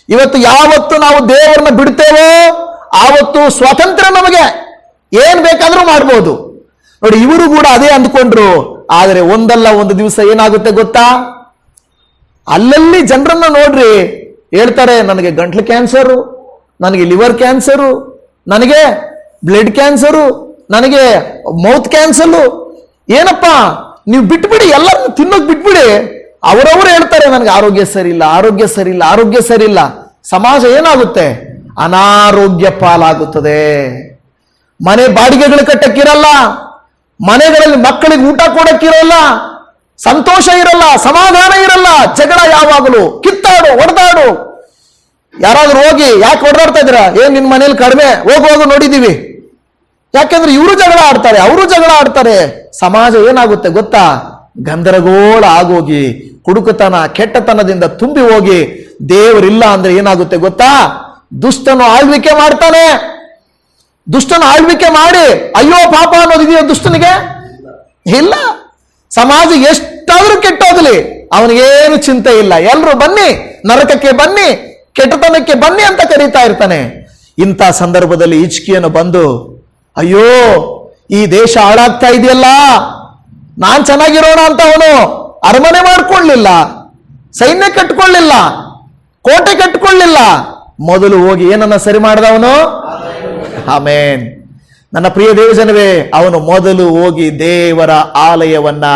ಇವತ್ತು ಯಾವತ್ತು ನಾವು ದೇವರನ್ನ ಬಿಡ್ತೇವೋ ಆವತ್ತು ಸ್ವಾತಂತ್ರ್ಯ, ನಮಗೆ ಏನ್ ಬೇಕಾದ್ರೂ ಮಾಡ್ಬೋದು. ನೋಡಿ, ಇವರು ಕೂಡ ಅದೇ ಅಂದ್ಕೊಂಡ್ರು. ಆದರೆ ಒಂದಲ್ಲ ಒಂದು ದಿವಸ ಏನಾಗುತ್ತೆ ಗೊತ್ತಾ? ಅಲ್ಲಲ್ಲಿ ಜನರನ್ನ ನೋಡ್ರಿ, ಹೇಳ್ತಾರೆ ನನಗೆ ಗಂಟ್ಲು ಕ್ಯಾನ್ಸರು, ನನಗೆ ಲಿವರ್ ಕ್ಯಾನ್ಸರು, ನನಗೆ ಬ್ಲಡ್ ಕ್ಯಾನ್ಸರು, ನನಗೆ ಮೌತ್ ಕ್ಯಾನ್ಸರು. ಏನಪ್ಪ ನೀವು ಬಿಟ್ಬಿಡಿ, ಎಲ್ಲರನ್ನು ತಿನ್ನೋದು ಬಿಟ್ಬಿಡಿ. ಅವರವರು ಹೇಳ್ತಾರೆ ನನಗೆ ಆರೋಗ್ಯ ಸರಿಯಿಲ್ಲ, ಆರೋಗ್ಯ ಸರಿಯಿಲ್ಲ, ಆರೋಗ್ಯ ಸರಿಯಿಲ್ಲ. ಸಮಾಜ ಏನಾಗುತ್ತೆ? ಅನಾರೋಗ್ಯ ಪಾಲಾಗುತ್ತದೆ. ಮನೆ ಬಾಡಿಗೆಗಳು ಕಟ್ಟಕ್ಕಿರಲ್ಲ, ಮನೆಗಳಲ್ಲಿ ಮಕ್ಕಳಿಗೆ ಊಟ ಕೊಡಕ್ಕಿರಲ್ಲ, ಸಂತೋಷ ಇರಲ್ಲ, ಸಮಾಧಾನ ಇರಲ್ಲ, ಜಗಳ ಯಾವಾಗಲೂ, ಕಿತ್ತಾಡು, ಹೊಡೆದಾಡು. ಯಾರಾದ್ರೂ ಹೋಗಿ ಯಾಕೆ ಹೊಡೆದಾಡ್ತಾ ಇದ್ದೀರಾ? ಏನ್ ನಿನ್ ಮನೇಲಿ ಕಡಿಮೆ, ಹೋಗುವಾಗ ನೋಡಿದೀವಿ. ಯಾಕೆಂದ್ರೆ ಇವರು ಜಗಳ ಆಡ್ತಾರೆ, ಅವರು ಜಗಳ ಆಡ್ತಾರೆ. ಸಮಾಜ ಏನಾಗುತ್ತೆ ಗೊತ್ತಾ? ಗಂದರಗೋಳ ಆಗೋಗಿ, ಕುಡುಕತನ ಕೆಟ್ಟತನದಿಂದ ತುಂಬಿ ಹೋಗಿ, ದೇವರಿಲ್ಲ ಅಂದ್ರೆ ಏನಾಗುತ್ತೆ ಗೊತ್ತಾ? ದುಷ್ಟನು ಆಳ್ವಿಕೆ ಮಾಡ್ತಾನೆ. ದುಷ್ಟನು ಆಳ್ವಿಕೆ ಮಾಡಿ ಅಯ್ಯೋ ಪಾಪ ಅನ್ನೋದಿದೆಯೋ ದುಷ್ಟನಿಗೆ? ಇಲ್ಲ. ಸಮಾಜ ಎಷ್ಟಾದ್ರೂ ಕೆಟ್ಟೋಗ್ಲಿ, ಅವನಿಗೇನು ಚಿಂತೆ ಇಲ್ಲ. ಎಲ್ರು ಬನ್ನಿ, ನರಕಕ್ಕೆ ಬನ್ನಿ, ಕೆಟ್ಟತನಕ್ಕೆ ಬನ್ನಿ ಅಂತ ಕರೀತಾ ಇರ್ತಾನೆ. ಇಂಥ ಸಂದರ್ಭದಲ್ಲಿ ಹಿಜ್ಕೀಯನು ಬಂದು, ಅಯ್ಯೋ ಈ ದೇಶ ಹಾಳಾಗ್ತಾ ಇದೆಯಲ್ಲ, ನಾನ್ ಚೆನ್ನಾಗಿರೋಣ ಅಂತ ಅವನು ಅರಮನೆ ಮಾಡ್ಕೊಳ್ಳಿಲ್ಲ, ಸೈನ್ಯ ಕಟ್ಕೊಳ್ಳಿಲ್ಲ, ಕೋಟೆ ಕಟ್ಕೊಳ್ಳಿಲ್ಲ. ಮೊದಲು ಹೋಗಿ ಏನನ್ನ ಸರಿ ಮಾಡಿದವನು? ಆಮೇನ್. ನನ್ನ ಪ್ರಿಯ ದೇವಜನವೇ, ಅವನು ಮೊದಲು ಹೋಗಿ ದೇವರ ಆಲಯವನ್ನ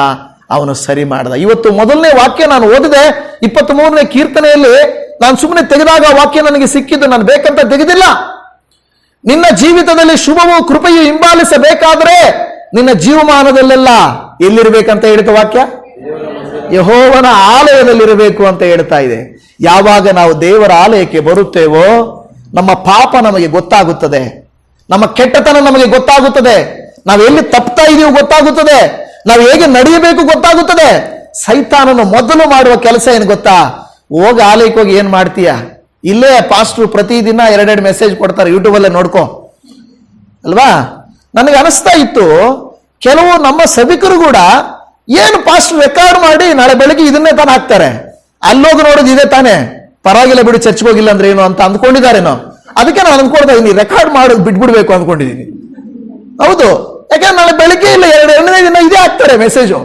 ಅವನು ಸರಿ ಮಾಡಿದ. ಇವತ್ತು ಮೊದಲನೇ ವಾಕ್ಯ ನಾನು ಓದಿದೆ, 23ನೇ ಕೀರ್ತನೆಯಲ್ಲಿ. ನಾನು ಸುಮ್ಮನೆ ತೆಗೆದಾಗ ವಾಕ್ಯ ನನಗೆ ಸಿಕ್ಕಿದ್ದು, ನಾನು ಬೇಕಂತ ತೆಗೆದಿಲ್ಲ. ನಿನ್ನ ಜೀವಿತದಲ್ಲಿ ಶುಭವೂ ಕೃಪೆಯು ಹಿಂಬಾಲಿಸಬೇಕಾದ್ರೆ ನಿನ್ನ ಜೀವಮಾನದಲ್ಲೆಲ್ಲ ಎಲ್ಲಿರ್ಬೇಕಂತ ಹೇಳಿದ ವಾಕ್ಯ? ಯೆಹೋವನ ಆಲಯದಲ್ಲಿರಬೇಕು ಅಂತ ಹೇಳ್ತಾ ಇದೆ. ಯಾವಾಗ ನಾವು ದೇವರ ಆಲಯಕ್ಕೆ ಬರುತ್ತೇವೋ ನಮ್ಮ ಪಾಪ ನಮಗೆ ಗೊತ್ತಾಗುತ್ತದೆ, ನಮ್ಮ ಕೆಟ್ಟತನ ನಮಗೆ ಗೊತ್ತಾಗುತ್ತದೆ, ನಾವು ಎಲ್ಲಿ ತಪ್ತಾ ಇದೀವಿ ಗೊತ್ತಾಗುತ್ತದೆ, ನಾವು ಹೇಗೆ ನಡೆಯಬೇಕು ಗೊತ್ತಾಗುತ್ತದೆ. ಸೈತಾನನು ಮೊದಲು ಮಾಡುವ ಕೆಲಸ ಏನು ಗೊತ್ತಾ? ಹೋಗಿ ಆಲಯಕ್ಕೆ ಹೋಗಿ ಏನ್ ಮಾಡ್ತೀಯ? ಇಲ್ಲೇ ಪಾಸ್ಟ್ರು ಪ್ರತಿದಿನ 2 ಮೆಸೇಜ್ ಕೊಡ್ತಾರೆ, ಯೂಟ್ಯೂಬಲ್ಲೇ ನೋಡ್ಕೋ ಅಲ್ವಾ. ನನಗೆ ಅನಿಸ್ತಾ ಇತ್ತು, ಕೆಲವು ನಮ್ಮ ಸಭಿಕರು ಕೂಡ ಏನು ಪಾಸ್ಟರ್ ರೆಕಾರ್ಡ್ ಮಾಡಿ ನಾಳೆ ಬೆಳಿಗ್ಗೆ ಇದನ್ನೇ ತಾನು ಹಾಕ್ತಾರೆ, ಅಲ್ಲೋಗಿ ನೋಡೋದು ಇದೆ ತಾನೆ, ಪರವಾಗಿಲ್ಲ ಬಿಡು ಚರ್ಚ್ಗೆ ಹೋಗಿಲ್ಲ ಅಂದ್ರೆ ಏನು ಅಂತ ಅಂದ್ಕೊಂಡಿದ್ದಾರೇನೋ. ಅದಕ್ಕೆ ನಾನು ಅಂದ್ಕೊಳ್ತಾ ಇದ್ದೀನಿ, ರೆಕಾರ್ಡ್ ಮಾಡೋದು ಬಿಟ್ಬಿಡ್ಬೇಕು ಅಂದ್ಕೊಂಡಿದ್ದೀನಿ. ಹೌದು, ಯಾಕಂದ್ರೆ ನಾಳೆ ಬೆಳಿಗ್ಗೆ ಇಲ್ಲ 2ನೇ ದಿನ ಇದೇ ಹಾಕ್ತಾರೆ ಮೆಸೇಜು,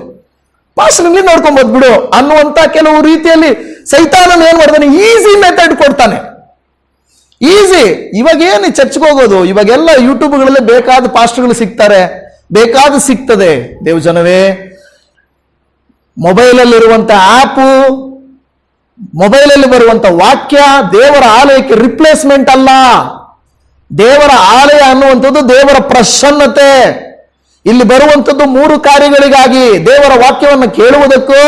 ಪಾಸ್ಟರ್ ಇಲ್ಲಿ ನೋಡ್ಕೊಂಬೋದು ಬಿಡು ಅನ್ನುವಂತ ಕೆಲವು ರೀತಿಯಲ್ಲಿ ಸೈತಾನನು ಏನ್ ಮಾಡ್ತಾನೆ? ಈಸಿ ಮೆಥಡ್ ಕೊಡ್ತಾನೆ, ಈಸಿ. ಇವಾಗ ಏನು ಚರ್ಚ್ಗೆ ಹೋಗೋದು? ಇವಾಗೆಲ್ಲ ಯೂಟ್ಯೂಬ್ಗಳಲ್ಲಿ ಬೇಕಾದ ಪಾಸ್ಟರ್ಗಳು ಸಿಗ್ತಾರೆ, ಬೇಕಾದ ಸಿಗ್ತದೆ. ದೇವಜನವೇ, ಮೊಬೈಲಲ್ಲಿರುವಂತ ಆ್ಯಪು, ಮೊಬೈಲಲ್ಲಿ ಬರುವಂತ ವಾಕ್ಯ ದೇವರ ಆಲಯಕ್ಕೆ ರಿಪ್ಲೇಸ್ಮೆಂಟ್ ಅಲ್ಲ. ದೇವರ ಆಲಯ ಅನ್ನುವಂಥದ್ದು ದೇವರ ಪ್ರಸನ್ನತೆ. ಇಲ್ಲಿ ಬರುವಂಥದ್ದು 3 ಕಾರ್ಯಗಳಿಗಾಗಿ: ದೇವರ ವಾಕ್ಯವನ್ನು ಕೇಳುವುದಕ್ಕೂ,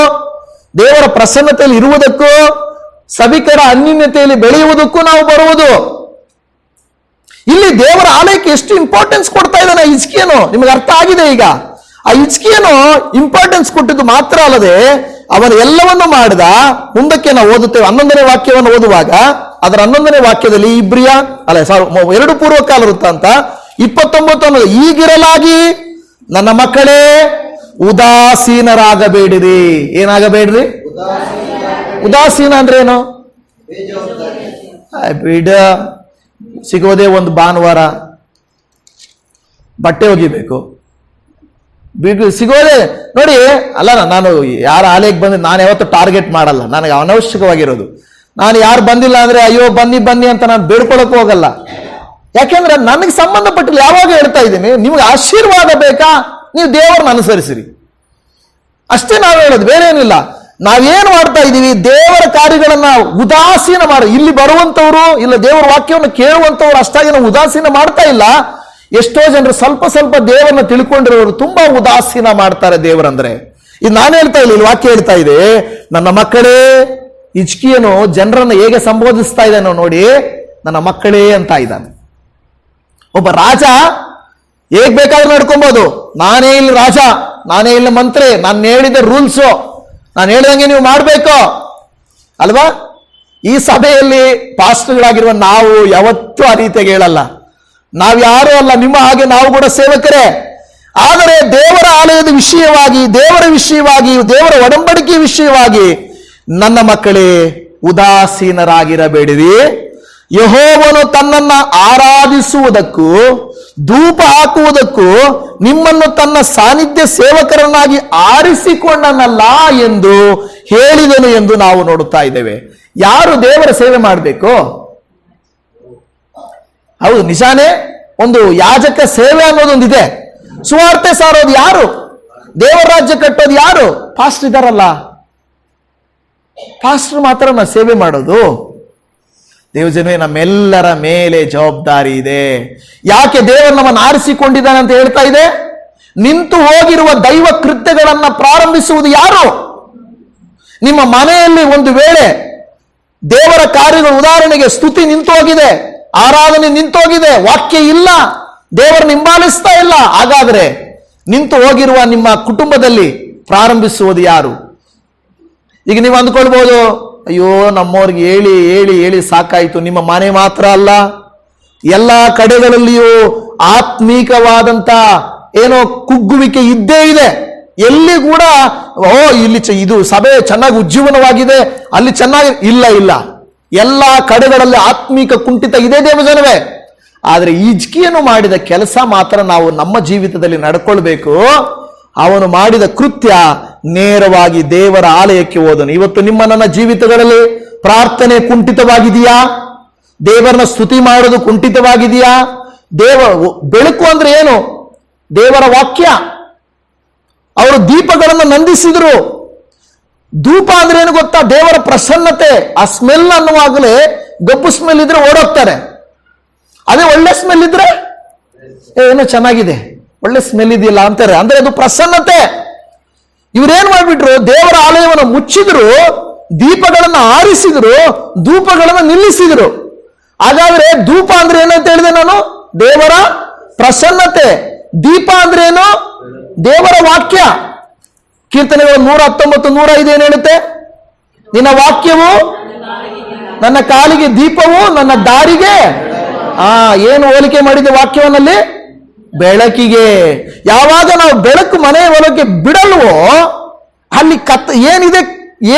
ದೇವರ ಪ್ರಸನ್ನತೆಯಲ್ಲಿ ಇರುವುದಕ್ಕೂ, ಸಭಿಕರ ಅನ್ಯೋನ್ಯತೆಯಲ್ಲಿ ಬೆಳೆಯುವುದಕ್ಕೂ ನಾವು ಬರುವುದು. ಇಲ್ಲಿ ದೇವರ ಆಲಯಕ್ಕೆ ಎಷ್ಟು ಇಂಪಾರ್ಟೆನ್ಸ್ ಕೊಡ್ತಾ ಇದ್ದಾನೆ ಹಿಜ್ಕೀಯನು, ನಿಮಗೆ ಅರ್ಥ ಆಗಿದೆ ಈಗ. ಆ ಹಿಜ್ಕೀಯನು ಇಂಪಾರ್ಟೆನ್ಸ್ ಕೊಟ್ಟಿದ್ದು ಮಾತ್ರ ಅಲ್ಲದೆ ಅವನು ಎಲ್ಲವನ್ನು ಮಾಡಿದ. ಮುಂದಕ್ಕೆ ನಾವು ಓದುತ್ತೇವೆ 11ನೇ ವಾಕ್ಯವನ್ನು ಓದುವಾಗ, ಅದರ 11ನೇ ವಾಕ್ಯದಲ್ಲಿ ಇಬ್ರಿಯ 2 ಪೂರ್ವಕಾಲ ವೃತ್ತಾಂತ 29 ಅನ್ನೋದು, ಈಗಿರಲಾಗಿ ನನ್ನ ಮಕ್ಕಳೇ ಉದಾಸೀನರಾಗಬೇಡಿರಿ. ಏನಾಗಬೇಡ್ರಿ? ಉದಾಸೀನ ಅಂದ್ರೆ ಏನು? ಬಿಡ, ಸಿಗೋದೇ ಒಂದು ಭಾನುವಾರ ಬಟ್ಟೆ ಒಗಿಬೇಕು, ಸಿಗೋದೆ ನೋಡಿ. ಅಲ್ಲ, ನಾನು ಯಾರ ಆಲಯಕ್ಕೆ ಬಂದ್ರೆ ನಾನು ಯಾವತ್ತೂ ಟಾರ್ಗೆಟ್ ಮಾಡಲ್ಲ, ನನಗೆ ಅನವಶ್ಯಕವಾಗಿರೋದು. ನಾನು ಯಾರು ಬಂದಿಲ್ಲ ಅಂದ್ರೆ ಅಯ್ಯೋ ಬನ್ನಿ ಬನ್ನಿ ಅಂತ ನಾನು ಬೇಡ್ಕೊಳಕ್ ಹೋಗಲ್ಲ. ಯಾಕೆಂದ್ರೆ ನನಗೆ ಸಂಬಂಧಪಟ್ಟಿಲ್ಲ. ಯಾವಾಗ ಹೇಳ್ತಾ ಇದ್ದೀನಿ, ನಿಮ್ಗೆ ಆಶೀರ್ವಾದ ಬೇಕಾ, ನೀವು ದೇವರನ್ನ ಅನುಸರಿಸಿರಿ ಅಷ್ಟೇ ನಾವು ಹೇಳೋದು, ಬೇರೆ ಏನಿಲ್ಲ. ನಾವೇನು ಮಾಡ್ತಾ ಇದ್ದೀವಿ? ದೇವರ ಕಾರ್ಯಗಳನ್ನ ಉದಾಸೀನ ಮಾಡಿ, ಇಲ್ಲಿ ಬರುವಂತವ್ರು ಇಲ್ಲ ದೇವರ ವಾಕ್ಯವನ್ನು ಕೇಳುವಂತವ್ರು ಅಷ್ಟಾಗಿ ನಾವು ಉದಾಸೀನ ಮಾಡ್ತಾ ಇಲ್ಲ. ಎಷ್ಟೋ ಜನರು ಸ್ವಲ್ಪ ಸ್ವಲ್ಪ ದೇವರನ್ನ ತಿಳ್ಕೊಂಡಿರೋರು ತುಂಬಾ ಉದಾಸೀನ ಮಾಡ್ತಾರೆ ದೇವರಂದ್ರೆ. ಇದು ನಾನು ಹೇಳ್ತಾ ಇಲ್ಲ, ಇಲ್ಲಿ ವಾಕ್ಯ ಹೇಳ್ತಾ ಇದೆ. ನನ್ನ ಮಕ್ಕಳೇ, ಹಿಜ್ಕೀಯನು ಜನರನ್ನು ಹೇಗೆ ಸಂಬೋಧಿಸ್ತಾ ಇದ್ದಾನೋ ನೋಡಿ, ನನ್ನ ಮಕ್ಕಳೇ ಅಂತ ಇದ್ದಾನೆ. ಒಬ್ಬ ರಾಜ ಹೇಗ್ ಬೇಕಾದ್ರೂ ನಡ್ಕೊಬಹುದು. ನಾನೇ ಇಲ್ಲಿ ರಾಜ, ನಾನೇ ಇಲ್ಲಿ ಮಂತ್ರಿ, ನಾನು ಹೇಳಿದ ರೂಲ್ಸು, ನಾನು ಹೇಳಿದಂಗೆ ನೀವು ಮಾಡ್ಬೇಕು ಅಲ್ವಾ? ಈ ಸಭೆಯಲ್ಲಿ ಪಾಸ್ಟರ್ಗಳಾಗಿರುವ ನಾವು ಯಾವತ್ತೂ ಆ ರೀತಿಯಾಗಿ ಹೇಳಲ್ಲ. ನಾವ್ಯಾರೂ ಅಲ್ಲ, ನಿಮ್ಮ ಹಾಗೆ ನಾವು ಕೂಡ ಸೇವಕರೇ. ಆದರೆ ದೇವರ ಆಲಯದ ವಿಷಯವಾಗಿ, ದೇವರ ವಿಷಯವಾಗಿ, ದೇವರ ಒಡಂಬಡಿಕೆ ವಿಷಯವಾಗಿ ನನ್ನ ಮಕ್ಕಳೇ ಉದಾಸೀನರಾಗಿರಬೇಡಿರಿ. ಯೆಹೋವನು ತನ್ನನ್ನ ಆರಾಧಿಸುವುದಕ್ಕೂ ಧೂಪ ಹಾಕುವುದಕ್ಕೂ ನಿಮ್ಮನ್ನು ತನ್ನ ಸಾನ್ನಿಧ್ಯ ಸೇವಕರನ್ನಾಗಿ ಆರಿಸಿಕೊಂಡನಲ್ಲ ಎಂದು ಹೇಳಿದನು ಎಂದು ನಾವು ನೋಡುತ್ತಾ ಇದ್ದೇವೆ. ಯಾರು ದೇವರ ಸೇವೆ ಮಾಡಬೇಕು? ಹೌದು, ನಿಜಾನೇ. ಒಂದು ಯಾಜಕ ಸೇವೆ ಅನ್ನೋದೊಂದಿದೆ. ಸುವಾರ್ತೆ ಸಾರೋದು ಯಾರು? ದೇವರ ರಾಜ್ಯ ಕಟ್ಟೋದು ಯಾರು? ಪಾಸ್ಟರ್ ಇದಾರಲ್ಲ, ಪಾಸ್ಟರ್ ಮಾತ್ರ ಸೇವೆ ಮಾಡೋದು. ದೇವಜನವೇ, ನಮ್ಮೆಲ್ಲರ ಮೇಲೆ ಜವಾಬ್ದಾರಿ ಇದೆ. ಯಾಕೆ ದೇವರು ನಮ್ಮನ್ನು ಆರಿಸಿಕೊಂಡಿದ್ದಾನೆ ಅಂತ ಹೇಳ್ತಾ ಇದೆ? ನಿಂತು ಹೋಗಿರುವ ದೈವ ಕೃತ್ಯಗಳನ್ನ ಪ್ರಾರಂಭಿಸುವುದು ಯಾರು? ನಿಮ್ಮ ಮನೆಯಲ್ಲಿ ಒಂದು ವೇಳೆ ದೇವರ ಕಾರ್ಯಗಳು, ಉದಾಹರಣೆಗೆ ಸ್ತುತಿ ನಿಂತೋಗಿದೆ, ಆರಾಧನೆ ನಿಂತೋಗಿದೆ, ವಾಕ್ಯ ಇಲ್ಲ, ದೇವರನ್ನು ಹಿಂಬಾಲಿಸ್ತಾ ಇಲ್ಲ, ಹಾಗಾದ್ರೆ ನಿಂತು ಹೋಗಿರುವ ನಿಮ್ಮ ಕುಟುಂಬದಲ್ಲಿ ಪ್ರಾರಂಭಿಸುವುದು ಯಾರು? ಈಗ ನೀವು ಅಂದ್ಕೊಳ್ಬಹುದು, ಅಯ್ಯೋ ನಮ್ಮವ್ರಿಗೆ ಹೇಳಿ ಹೇಳಿ ಹೇಳಿ ಸಾಕಾಯಿತು. ನಿಮ್ಮ ಮನೆ ಮಾತ್ರ ಅಲ್ಲ, ಎಲ್ಲ ಕಡೆಗಳಲ್ಲಿಯೂ ಆತ್ಮೀಕವಾದಂತ ಏನೋ ಕುಗ್ಗುವಿಕೆ ಇದ್ದೇ ಇದೆ. ಎಲ್ಲಿ ಕೂಡ ಇಲ್ಲಿ ಇದು ಸಭೆ ಚೆನ್ನಾಗಿ ಉಜ್ಜೀವನವಾಗಿದೆ, ಅಲ್ಲಿ ಚೆನ್ನಾಗಿ ಇಲ್ಲ ಇಲ್ಲ, ಎಲ್ಲ ಕಡೆಗಳಲ್ಲಿ ಆತ್ಮೀಕ ಕುಂಠಿತ ಇದೆ ದೇವಜನವೇ. ಆದರೆ ಹಿಜ್ಕೀಯನು ಮಾಡಿದ ಕೆಲಸ ಮಾತ್ರ ನಾವು ನಮ್ಮ ಜೀವಿತದಲ್ಲಿ ನಡ್ಕೊಳ್ಬೇಕು. ಅವನು ಮಾಡಿದ ಕೃತ್ಯ ನೇರವಾಗಿ ದೇವರ ಆಲಯಕ್ಕೆ ಹೋದನು. ಇವತ್ತು ನಿಮ್ಮ ನನ್ನ ಜೀವಿತಗಳಲ್ಲಿ ಪ್ರಾರ್ಥನೆ ಕುಂಠಿತವಾಗಿದೆಯಾ? ದೇವರನ್ನ ಸ್ತುತಿ ಮಾಡೋದು ಕುಂಠಿತವಾಗಿದೆಯಾ? ಬೆಳಕು ಅಂದ್ರೆ ಏನು? ದೇವರ ವಾಕ್ಯ. ಅವರು ದೀಪಗಳನ್ನು ನಂದಿಸಿದ್ರು. ಧೂಪ ಅಂದ್ರೆ ಏನು ಗೊತ್ತಾ? ದೇವರ ಪ್ರಸನ್ನತೆ. ಆ ಸ್ಮೆಲ್ ಅನ್ನುವಾಗಲೇ ಗಬ್ಬು ಸ್ಮೆಲ್ ಇದ್ರೆ ಓಡೋಗ್ತಾರೆ. ಅದೇ ಒಳ್ಳೆ ಸ್ಮೆಲ್ ಇದ್ರೆ ಏನೋ ಚೆನ್ನಾಗಿದೆ, ಒಳ್ಳೆ ಸ್ಮೆಲ್ ಇದೆಯಲ್ಲ ಅಂತಾರೆ. ಅಂದ್ರೆ ಅದು ಪ್ರಸನ್ನತೆ. ಇವ್ರೇನ್ ಮಾಡ್ಬಿಟ್ರು? ದೇವರ ಆಲಯವನ್ನು ಮುಚ್ಚಿದ್ರು, ದೀಪಗಳನ್ನು ಆರಿಸಿದ್ರು, ಧೂಪಗಳನ್ನು ನಿಲ್ಲಿಸಿದ್ರು. ಹಾಗಾದ್ರೆ ಧೂಪ ಅಂದ್ರೆ ಏನಂತ ಹೇಳಿದೆ ನಾನು? ದೇವರ ಪ್ರಸನ್ನತೆ. ದೀಪ ಅಂದ್ರೆ ಏನು? ದೇವರ ವಾಕ್ಯ. ಕೀರ್ತನೆಗಳು 119, 105 ಏನ್ ಹೇಳುತ್ತೆ? ನಿನ್ನ ವಾಕ್ಯವು ನನ್ನ ಕಾಲಿಗೆ ದೀಪವು, ನನ್ನ ದಾರಿಗೆ ಏನು ಹೋಲಿಕೆ ಮಾಡಿದ ವಾಕ್ಯವನ್ನಲ್ಲಿ? ಬೆಳಕಿಗೆ. ಯಾವಾಗ ನಾವು ಬೆಳಕು ಮನೆ ಒಳಗೆ ಬಿಡಲ್ವೋ ಅಲ್ಲಿ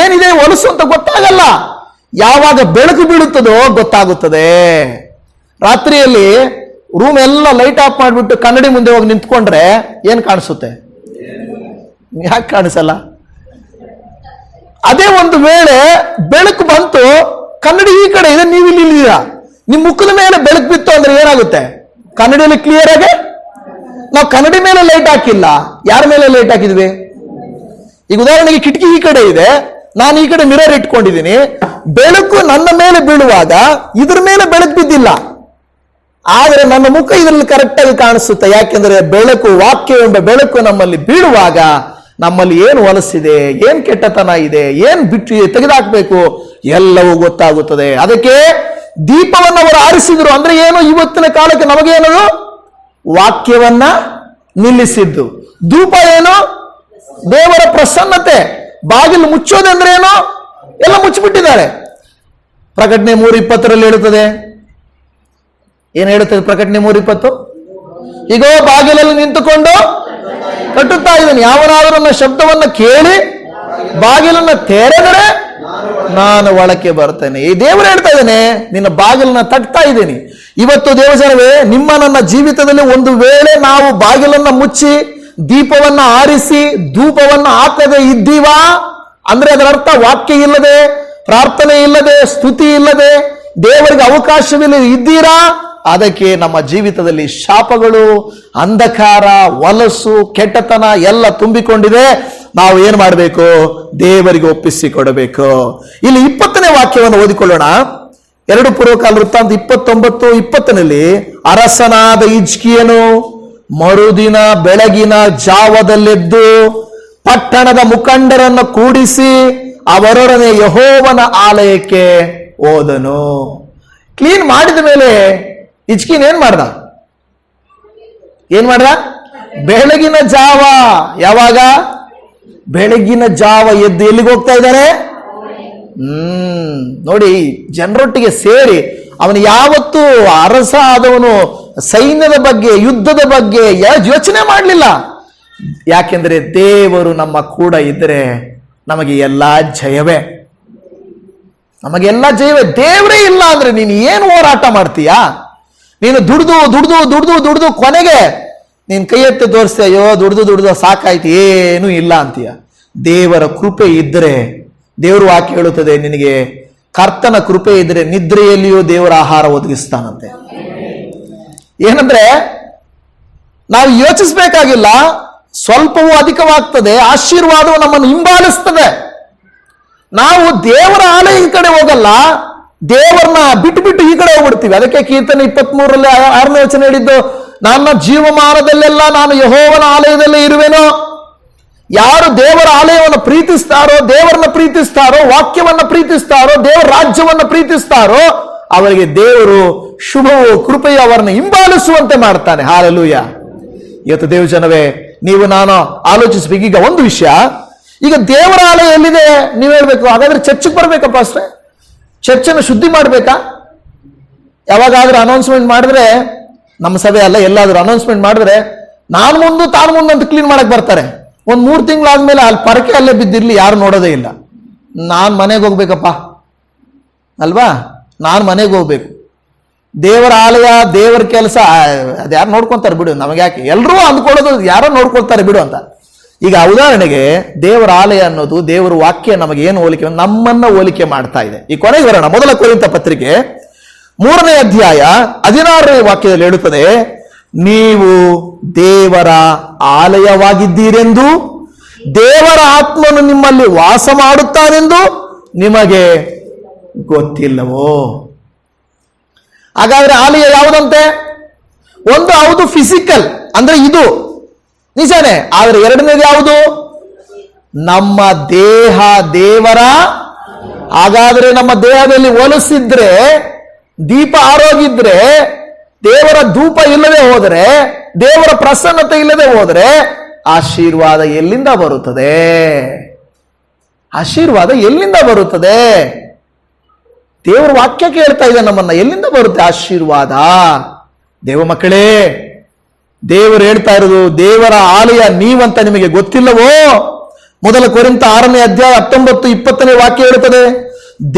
ಏನಿದೆ ಹೊಲಸು ಅಂತ ಗೊತ್ತಾಗಲ್ಲ. ಯಾವಾಗ ಬೆಳಕು ಬೀಳುತ್ತದೋ ಗೊತ್ತಾಗುತ್ತದೆ. ರಾತ್ರಿಯಲ್ಲಿ ರೂಮ್ ಎಲ್ಲ ಲೈಟ್ ಆಫ್ ಮಾಡಿಬಿಟ್ಟು ಕನ್ನಡಿ ಮುಂದೆ ಹೋಗಿ ನಿಂತ್ಕೊಂಡ್ರೆ ಏನ್ ಕಾಣಿಸುತ್ತೆ? ಯಾಕೆ ಕಾಣಿಸಲ್ಲ? ಅದೇ ಒಂದು ವೇಳೆ ಬೆಳಕು ಬಂತು, ಕನ್ನಡಿ ಈ ಕಡೆ ಇದೆ, ನೀವು ಇಲ್ಲಿ ಇಲ್ಲಿದ್ದೀರಾ, ನಿಮ್ ಮುಖದ ಮೇಲೆ ಬೆಳಕು ಬಿತ್ತು ಅಂದ್ರೆ ಏನಾಗುತ್ತೆ? ಕನ್ನಡಿಯಲ್ಲಿ ಕ್ಲಿಯರ್ ಆಗಿ ನಾವು ಕನ್ನಡಿ ಮೇಲೆ ಲೈಟ್ ಹಾಕಿಲ್ಲ, ಯಾರ ಮೇಲೆ ಲೈಟ್ ಹಾಕಿದ್ವಿ? ಈಗ ಉದಾಹರಣೆಗೆ ಕಿಟಕಿ ಈ ಕಡೆ ಇದೆ, ನಾನು ಈ ಕಡೆ ಮಿರರ್ ಇಟ್ಕೊಂಡಿದ್ದೀನಿ, ಬೆಳಕು ನನ್ನ ಮೇಲೆ ಬೀಳುವಾಗ ಇದ್ರ ಮೇಲೆ ಬೆಳಕು ಬಿದ್ದಿಲ್ಲ, ಆದರೆ ನನ್ನ ಮುಖ ಇದರಲ್ಲಿ ಕರೆಕ್ಟ್ ಆಗಿ ಕಾಣಿಸುತ್ತೆ. ಯಾಕೆಂದ್ರೆ ಬೆಳಕು, ವಾಕ್ಯವೆಂಬ ಬೆಳಕು ನಮ್ಮಲ್ಲಿ ಬೀಳುವಾಗ ನಮ್ಮಲ್ಲಿ ಏನು ಹೊಲಸಿದೆ, ಏನ್ ಕೆಟ್ಟತನ ಇದೆ, ಏನ್ ಬಿಟ್ಟು ತೆಗೆದಾಕ್ಬೇಕು ಎಲ್ಲವೂ ಗೊತ್ತಾಗುತ್ತದೆ. ಅದಕ್ಕೆ ದೀಪವನ್ನು ಅವರು ಆರಿಸಿದ್ರು. ಅಂದ್ರೆ ಏನು? ಇವತ್ತಿನ ಕಾಲಕ್ಕೆ ನಮಗೇನದು? ವಾಕ್ಯವನ್ನ ನಿಲ್ಲಿಸಿದ್ದು. ಧೂಪ ಏನು? ದೇವರ ಪ್ರಸನ್ನತೆ. ಬಾಗಿಲು ಮುಚ್ಚೋದಂದ್ರೆ ಏನು? ಎಲ್ಲ ಮುಚ್ಚಿಬಿಟ್ಟಿದ್ದಾರೆ. ಪ್ರಕಟಣೆ 3:20 ಹೇಳುತ್ತದೆ. ಏನ್ ಹೇಳುತ್ತದೆ ಪ್ರಕಟಣೆ 3:20? ಈಗೋ ಬಾಗಿಲಲ್ಲಿ ನಿಂತುಕೊಂಡು ಕಟ್ಟುತ್ತಾ ಇದ್ದೇನೆ, ಯಾವನಾದರೂ ನನ್ನ ಶಬ್ದವನ್ನ ಕೇಳಿ ಬಾಗಿಲನ್ನ ತೆರೆದರೆ ನಾನು ಒಳಕ್ಕೆ ಬರ್ತೇನೆ. ಈ ದೇವರು ಹೇಳ್ತಾ ಇದ್ದೇನೆ, ನಿನ್ನ ಬಾಗಿಲನ್ನ ತಟ್ತಾ ಇದ್ದೇನೆ. ಇವತ್ತು ದೇವಜನವೇ, ನಿಮ್ಮ ನನ್ನ ಜೀವಿತದಲ್ಲಿ ಒಂದು ವೇಳೆ ನಾವು ಬಾಗಿಲನ್ನ ಮುಚ್ಚಿ ದೀಪವನ್ನ ಆರಿಸಿ ಧೂಪವನ್ನ ಹಾಕದೆ ಇದ್ದೀವಾ ಅಂದ್ರೆ ಅದರ ಅರ್ಥ ವಾಕ್ಯ ಇಲ್ಲದೆ, ಪ್ರಾರ್ಥನೆ ಇಲ್ಲದೆ, ಸ್ತುತಿ ಇಲ್ಲದೆ, ದೇವರಿಗೆ ಅವಕಾಶವಿಲ್ಲ ಇದ್ದೀರಾ? ಅದಕ್ಕೆ ನಮ್ಮ ಜೀವಿತದಲ್ಲಿ ಶಾಪಗಳು, ಅಂಧಕಾರ, ಹೊಲಸು, ಕೆಟ್ಟತನ ಎಲ್ಲ ತುಂಬಿಕೊಂಡಿದೆ. ನಾವು ಏನ್ ಮಾಡಬೇಕು? ದೇವರಿಗೆ ಒಪ್ಪಿಸಿಕೊಡಬೇಕು. ಇಲ್ಲಿ 20ನೇ ವಾಕ್ಯವನ್ನು ಓದಿಕೊಳ್ಳೋಣ. 2 ಪೂರ್ವಕಾಲ ವೃತ್ತಾಂತ 29:20 ಅರಸನಾದ ಹಿಜ್ಕೀಯನು ಮರುದಿನ ಬೆಳಗಿನ ಜಾವದಲ್ಲೆದ್ದು ಪಟ್ಟಣದ ಮುಖಂಡರನ್ನು ಕೂಡಿಸಿ ಅವರೊಡನೆ ಯೆಹೋವನ ಆಲಯಕ್ಕೆ ಹೋದನು. ಕ್ಲೀನ್ ಮಾಡಿದ ಮೇಲೆ ಹಿಜ್ಕೀಯನು ಏನ್ ಮಾಡ್ದ? ಬೆಳಗಿನ ಜಾವ. ಯಾವಾಗ? ಬೆಳಗಿನ ಜಾವ ಎದ್ದು ಎಲ್ಲಿಗೆ ಹೋಗ್ತಾ ಇದ್ದಾನೆ? ನೋಡಿ, ಜನರೊಟ್ಟಿಗೆ ಸೇರಿ ಅವನು ಯಾವತ್ತೂ ಅರಸ ಆದವನು ಸೈನ್ಯದ ಬಗ್ಗೆ, ಯುದ್ಧದ ಬಗ್ಗೆ ಯೋಚನೆ ಮಾಡಲಿಲ್ಲ. ಯಾಕೆಂದ್ರೆ ದೇವರು ನಮ್ಮ ಕೂಡ ಇದ್ರೆ ನಮಗೆ ಎಲ್ಲಾ ಜಯವೇ, ನಮಗೆಲ್ಲ ಜಯವೇ. ದೇವರೇ ಇಲ್ಲ ಅಂದ್ರೆ ನೀನು ಏನು ಹೋರಾಟ ಮಾಡ್ತೀಯಾ? ನೀನು ದುಡ್ದು ದುಡ್ದು ದುಡ್ದು ದುಡ್ದು ಕೊನೆಗೆ ನೀನು ಕೈ ಎತ್ತಿ ತೋರಿಸ್ತೀಯ, ಅಯ್ಯೋ ದುಡ್ದು ದುಡ್ದು ಸಾಕಾಯ್ತು, ಏನೂ ಇಲ್ಲ ಅಂತೀಯ. ದೇವರ ಕೃಪೆ ಇದ್ರೆ, ದೇವರು ವಾಕ್ಯ ಹೇಳುತ್ತದೆ, ನಿನಗೆ ಕರ್ತನ ಕೃಪೆ ಇದ್ರೆ ನಿದ್ರೆಯಲ್ಲಿಯೂ ದೇವರ ಆಹಾರ ಒದಗಿಸ್ತಾನಂತೆ. ಏನಂದ್ರೆ ನಾವು ಯೋಚಿಸ್ಬೇಕಾಗಿಲ್ಲ, ಸ್ವಲ್ಪವೂ ಅಧಿಕವಾಗ್ತದೆ, ಆಶೀರ್ವಾದವು ನಮ್ಮನ್ನು ಹಿಂಬಾಲಿಸ್ತದೆ. ನಾವು ದೇವರ ಆಲಯದ ಕಡೆ ಹೋಗಲ್ಲ, ದೇವರನ್ನ ಬಿಟ್ಟು ಬಿಟ್ಟು ಈ ಕಡೆ ಹೋಗ್ಬಿಡ್ತೀವಿ. ಅದಕ್ಕೆ ಕೀರ್ತನೆ 23ರಲ್ಲಿ 6ನೇ ವಚನ ಹೇಳಿದ್ದು, ನನ್ನ ಜೀವಮಾನದಲ್ಲೆಲ್ಲ ನಾನು ಯೆಹೋವನ ಆಲಯದಲ್ಲೇ ಇರುವೆನೋ. ಯಾರು ದೇವರ ಆಲಯವನ್ನು ಪ್ರೀತಿಸ್ತಾರೋ, ದೇವರನ್ನ ಪ್ರೀತಿಸ್ತಾರೋ, ವಾಕ್ಯವನ್ನ ಪ್ರೀತಿಸ್ತಾರೋ, ದೇವರ ರಾಜ್ಯವನ್ನ ಪ್ರೀತಿಸ್ತಾರೋ, ಅವರಿಗೆ ದೇವರು ಶುಭವು ಕೃಪೆಯು ಅವರನ್ನು ಹಿಂಬಾಲಿಸುವಂತೆ ಮಾಡ್ತಾನೆ. ಹಾಲೆಲೂಯ. ಇವತ್ತು ದೇವ ಜನವೇ, ನೀವು ನಾನು ಆಲೋಚಿಸ್ಬೇಕು. ಈಗ ಒಂದು ವಿಷಯ, ಈಗ ದೇವರ ಆಲಯ ಎಲ್ಲಿದೆ ನೀವು ಹೇಳ್ಬೇಕು. ಹಾಗಾದ್ರೆ ಚರ್ಚ್ಗೆ ಬರ್ಬೇಕಪ್ಪ ಅಷ್ಟೇ, ಚರ್ಚನ್ನು ಶುದ್ಧಿ ಮಾಡ್ಬೇಕಾ? ಯಾವಾಗಾದ್ರೂ ಅನೌನ್ಸ್ಮೆಂಟ್ ಮಾಡಿದ್ರೆ, ನಮ್ಮ ಸಭೆ ಅಲ್ಲ, ಎಲ್ಲಾದ್ರೂ ಅನೌನ್ಸ್ಮೆಂಟ್ ಮಾಡಿದ್ರೆ ನಾನು ಮುಂದೆ ತಾನು ಮುಂದೆ ಅಂತ ಕ್ಲೀನ್ ಮಾಡಕ್ ಬರ್ತಾರೆ. ಒಂದ್ 3 ತಿಂಗಳಾದ್ಮೇಲೆ ಅಲ್ಲಿ ಪರಕೆ ಅಲ್ಲೇ ಬಿದ್ದಿರ್ಲಿ, ಯಾರು ನೋಡೋದೇ ಇಲ್ಲ. ನಾನು ಮನೆಗೆ ಹೋಗ್ಬೇಕಪ್ಪ ಅಲ್ವಾ, ನಾನು ಮನೆಗೆ ಹೋಗ್ಬೇಕು. ದೇವರ ಆಲಯ, ದೇವರ ಕೆಲಸ ಅದ್ಯಾರು ನೋಡ್ಕೊಂತಾರೆ ಬಿಡು, ನಮಗೆ ಯಾಕೆ, ಎಲ್ಲರೂ ಅಂದ್ಕೊಳ್ಳೋದು ಯಾರೋ ನೋಡ್ಕೊಳ್ತಾರೆ ಬಿಡು ಅಂತ. ಈಗ ಉದಾಹರಣೆಗೆ ದೇವರ ಆಲಯ ಅನ್ನೋದು, ದೇವರ ವಾಕ್ಯ ನಮಗೆ ಏನು ಹೋಲಿಕೆ, ನಮ್ಮನ್ನ ಹೋಲಿಕೆ ಮಾಡ್ತಾ ಇದೆ. ಈ ಕೊನೆಗೆ ಬರೋಣ. ಮೊದಲ ಕೊರಿಂಥ ಪತ್ರಿಕೆ 3ನೇ ಅಧ್ಯಾಯ 16ನೇ ವಾಕ್ಯದಲ್ಲಿ ಹೇಳುತ್ತದೆ, ನೀವು ದೇವರ ಆಲಯವಾಗಿದ್ದೀರೆಂದು, ದೇವರ ಆತ್ಮನು ನಿಮ್ಮಲ್ಲಿ ವಾಸ ಮಾಡುತ್ತಾನೆಂದು ನಿಮಗೆ ಗೊತ್ತಿಲ್ಲವೋ. ಹಾಗಾದ್ರೆ ಆಲಯ ಯಾವುದಂತೆ? ಒಂದು ಹೌದು ಫಿಸಿಕಲ್, ಅಂದ್ರೆ ಇದು ನಿಜಾನೇ. ಆದ್ರೆ ಎರಡನೇದು ಯಾವುದು? ನಮ್ಮ ದೇಹ ದೇವರ. ಹಾಗಾದ್ರೆ ನಮ್ಮ ದೇಹದಲ್ಲಿ ಒಲಸಿದ್ರೆ, ದೀಪ ಆರೋಗಿದ್ರೆ, ದೇವರ ಧೂಪ ಇಲ್ಲದೆ ಹೋದರೆ, ದೇವರ ಪ್ರಸನ್ನತೆ ಇಲ್ಲದೆ ಹೋದರೆ ಆಶೀರ್ವಾದ ಎಲ್ಲಿಂದ ಬರುತ್ತದೆ? ಆಶೀರ್ವಾದ ಎಲ್ಲಿಂದ ಬರುತ್ತದೆ? ದೇವರ ವಾಕ್ಯ ಕೇಳ್ತಾ ಇದೆ ನಮ್ಮನ್ನ, ಎಲ್ಲಿಂದ ಬರುತ್ತೆ ಆಶೀರ್ವಾದ? ದೇವ ಮಕ್ಕಳೇ, ದೇವರು ಹೇಳ್ತಾ ಇರೋದು, ದೇವರ ಆಲಯ ನೀವಂತ ನಿಮಗೆ ಗೊತ್ತಿಲ್ಲವೋ? ಮೊದಲ ಕೊರಿಂಥ 6ನೇ ಅಧ್ಯಾಯ 19-20ನೇ ವಾಕ್ಯ ಹೇಳುತ್ತದೆ,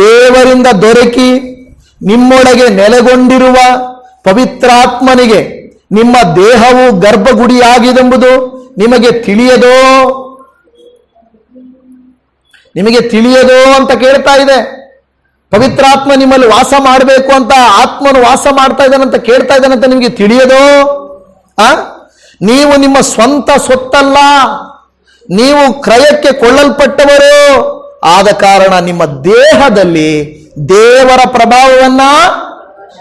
ದೇವರಿಂದ ದೊರಕಿ ನಿಮ್ಮೊಳಗೆ ನೆಲೆಗೊಂಡಿರುವ ಪವಿತ್ರಾತ್ಮನಿಗೆ ನಿಮ್ಮ ದೇಹವು ಗರ್ಭಗುಡಿಯಾಗಿದೆಂಬುದು ನಿಮಗೆ ತಿಳಿಯದೋ? ನಿಮಗೆ ತಿಳಿಯದೋ ಅಂತ ಕೇಳ್ತಾ ಇದೆ. ಪವಿತ್ರಾತ್ಮ ನಿಮ್ಮಲ್ಲಿ ವಾಸ ಮಾಡಬೇಕು ಅಂತ, ಆತ್ಮನು ವಾಸ ಮಾಡ್ತಾ ಇದ್ದಾನಂತ ಕೇಳ್ತಾ ಇದ್ದಾನಂತ ನಿಮಗೆ ತಿಳಿಯದೋ? ನೀವು ನಿಮ್ಮ ಸ್ವಂತ ಸೊತ್ತಲ್ಲ, ನೀವು ಕ್ರಯಕ್ಕೆ ಕೊಳ್ಳಲ್ಪಟ್ಟವರು. ಆದ ಕಾರಣ ನಿಮ್ಮ ದೇಹದಲ್ಲಿ ದೇವರ ಪ್ರಭಾವವನ್ನ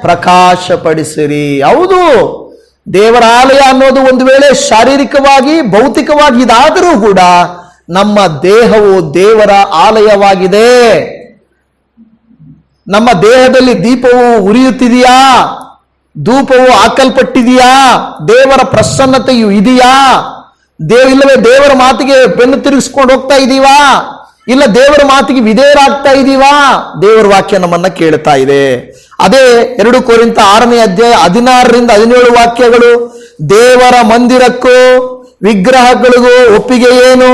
ಪ್ರಕಾಶಪಡಿಸಿರಿ. ಹೌದು, ದೇವರ ಆಲಯ ಅನ್ನೋದು ಒಂದು ವೇಳೆ ಶಾರೀರಿಕವಾಗಿ ಭೌತಿಕವಾಗಿ ಇದಾದರೂ ಕೂಡ ನಮ್ಮ ದೇಹವು ದೇವರ ಆಲಯವಾಗಿದೆ. ನಮ್ಮ ದೇಹದಲ್ಲಿ ದೀಪವು ಉರಿಯುತ್ತಿದೆಯಾ? ಧೂಪವು ಹಾಕಲ್ಪಟ್ಟಿದೆಯಾ? ದೇವರ ಪ್ರಸನ್ನತೆಯು ಇದೆಯಾ? ಇಲ್ಲವೇ ದೇವರ ಮಾತಿಗೆ ಬೆನ್ನು ತಿರುಗಿಸ್ಕೊಂಡು ಹೋಗ್ತಾ ಇದೀವಾ? ಇಲ್ಲ ದೇವರ ಮಾತಿಗೆ ವಿಧೇಯರಾಗ್ತಾ ಇದೀವಾ? ದೇವರ ವಾಕ್ಯ ನಮ್ಮನ್ನ ಕೇಳ್ತಾ ಇದೆ. ಅದೇ 2 ಕೊರಿಂಥ 6ನೇ ಅಧ್ಯಾಯ 16-17 ವಾಕ್ಯಗಳು. ದೇವರ ಮಂದಿರಕ್ಕೂ ವಿಗ್ರಹಗಳಿಗೂ ಒಪ್ಪಿಗೆ ಏನು?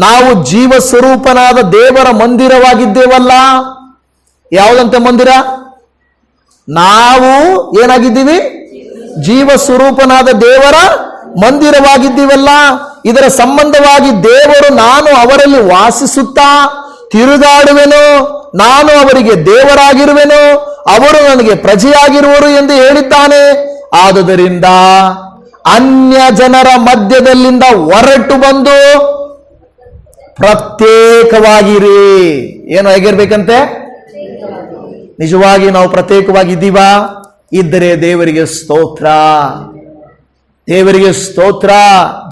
ನಾವು ಜೀವ ಸ್ವರೂಪನಾದ ದೇವರ ಮಂದಿರವಾಗಿದ್ದೇವಲ್ಲ. ಯಾವುದಂತೆ ಮಂದಿರ? ನಾವು ಏನಾಗಿದ್ದೀವಿ? ಜೀವ ಸ್ವರೂಪನಾದ ದೇವರ ಮಂದಿರವಾಗಿದ್ದೀವಲ್ಲ. ಇದರ ಸಂಬಂಧವಾಗಿ ದೇವರು, ನಾನು ಅವರಲ್ಲಿ ವಾಸಿಸುತ್ತಾ ತಿರುಗಾಡುವೆನು, ನಾನು ಅವರಿಗೆ ದೇವರಾಗಿರುವೆನು, ಅವರು ನನಗೆ ಪ್ರಜೆಯಾಗಿರುವರು ಎಂದು ಹೇಳಿದ್ದಾನೆ. ಆದುದರಿಂದ ಅನ್ಯ ಜನರ ಮಧ್ಯದಲ್ಲಿಂದ ಹೊರಟು ಬಂದು ಪ್ರತ್ಯೇಕವಾಗಿರಿ. ಏನು ಹೇಗಿರ್ಬೇಕಂತೆ? ನಿಜವಾಗಿ ನಾವು ಪ್ರತ್ಯೇಕವಾಗಿದ್ದೀವಾ? ಇದ್ದರೆ ದೇವರಿಗೆ ಸ್ತೋತ್ರ, ದೇವರಿಗೆ ಸ್ತೋತ್ರ.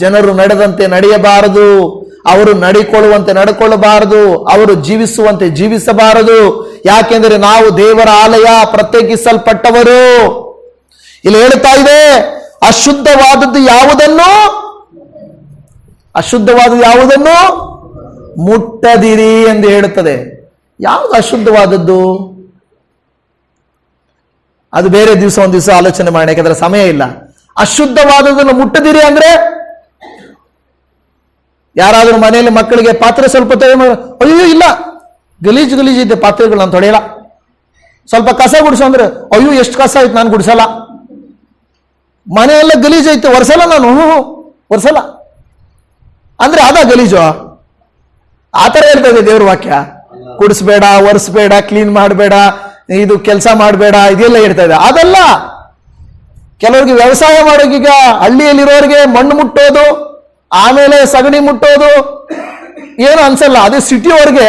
ಜನರು ನಡೆದಂತೆ ನಡೆಯಬಾರದು, ಅವರು ನಡಿಕೊಳ್ಳುವಂತೆ ನಡ್ಕೊಳ್ಳಬಾರದು, ಅವರು ಜೀವಿಸುವಂತೆ ಜೀವಿಸಬಾರದು. ಯಾಕೆಂದರೆ ನಾವು ದೇವರ ಆಲಯ, ಪ್ರತ್ಯೇಕಿಸಲ್ಪಟ್ಟವರು. ಇಲ್ಲಿ ಹೇಳ್ತಾ ಇದೆ, ಅಶುದ್ಧವಾದದ್ದು ಯಾವುದನ್ನು ಮುಟ್ಟದಿರಿ ಎಂದು ಹೇಳುತ್ತದೆ. ಯಾವುದು ಅಶುದ್ಧವಾದದ್ದು? ಅದು ಬೇರೆ ದಿವಸ ಒಂದು ದಿವಸ ಆಲೋಚನೆ ಮಾಡಿ, ಯಾಕಂದ್ರೆ ಸಮಯ ಇಲ್ಲ. ಅಶುದ್ಧವಾದದನ್ನು ಮುಟ್ಟದಿರಿ ಅಂದ್ರೆ, ಯಾರಾದ್ರೂ ಮನೆಯಲ್ಲಿ ಮಕ್ಕಳಿಗೆ ಪಾತ್ರೆ ಸ್ವಲ್ಪ ಅಯ್ಯೋ ಇಲ್ಲ ಗಲೀಜು ಇದೆ ಪಾತ್ರೆಗಳು ನಾನು ತೊಳೆಯಲ್ಲ. ಸ್ವಲ್ಪ ಕಸ ಗುಡಿಸು ಅಂದ್ರೆ ಅಯ್ಯೋ ಎಷ್ಟು ಕಸ ಆಯ್ತು ನಾನು ಗುಡಿಸಲ್ಲ. ಮನೆಯೆಲ್ಲ ಗಲೀಜು ಐತೆ ಒರೆಸಲ್ಲ ನಾನು, ಒರೆಸಲ್ಲ ಅಂದ್ರೆ ಅದ ಗಲೀಜು? ಆ ಥರ ಹೇಳ್ತಾ ಇದೆ ದೇವ್ರ ವಾಕ್ಯ. ಕುಡಿಸ್ಬೇಡ, ಒರೆಸ್ಬೇಡ, ಕ್ಲೀನ್ ಮಾಡಬೇಡ, ಇದು ಕೆಲಸ ಮಾಡಬೇಡ, ಇದೆಲ್ಲ ಹೇಳ್ತಾ ಇದೆ. ಅದಲ್ಲ. ಕೆಲವರಿಗೆ ವ್ಯವಸಾಯ ಮಾಡೋಕೀಗ ಹಳ್ಳಿಯಲ್ಲಿರೋರಿಗೆ ಮಣ್ಣು ಮುಟ್ಟೋದು, ಆಮೇಲೆ ಸಗಣಿ ಮುಟ್ಟೋದು ಏನು ಅನ್ಸಲ್ಲ. ಅದೇ ಸಿಟಿಯವ್ರಿಗೆ,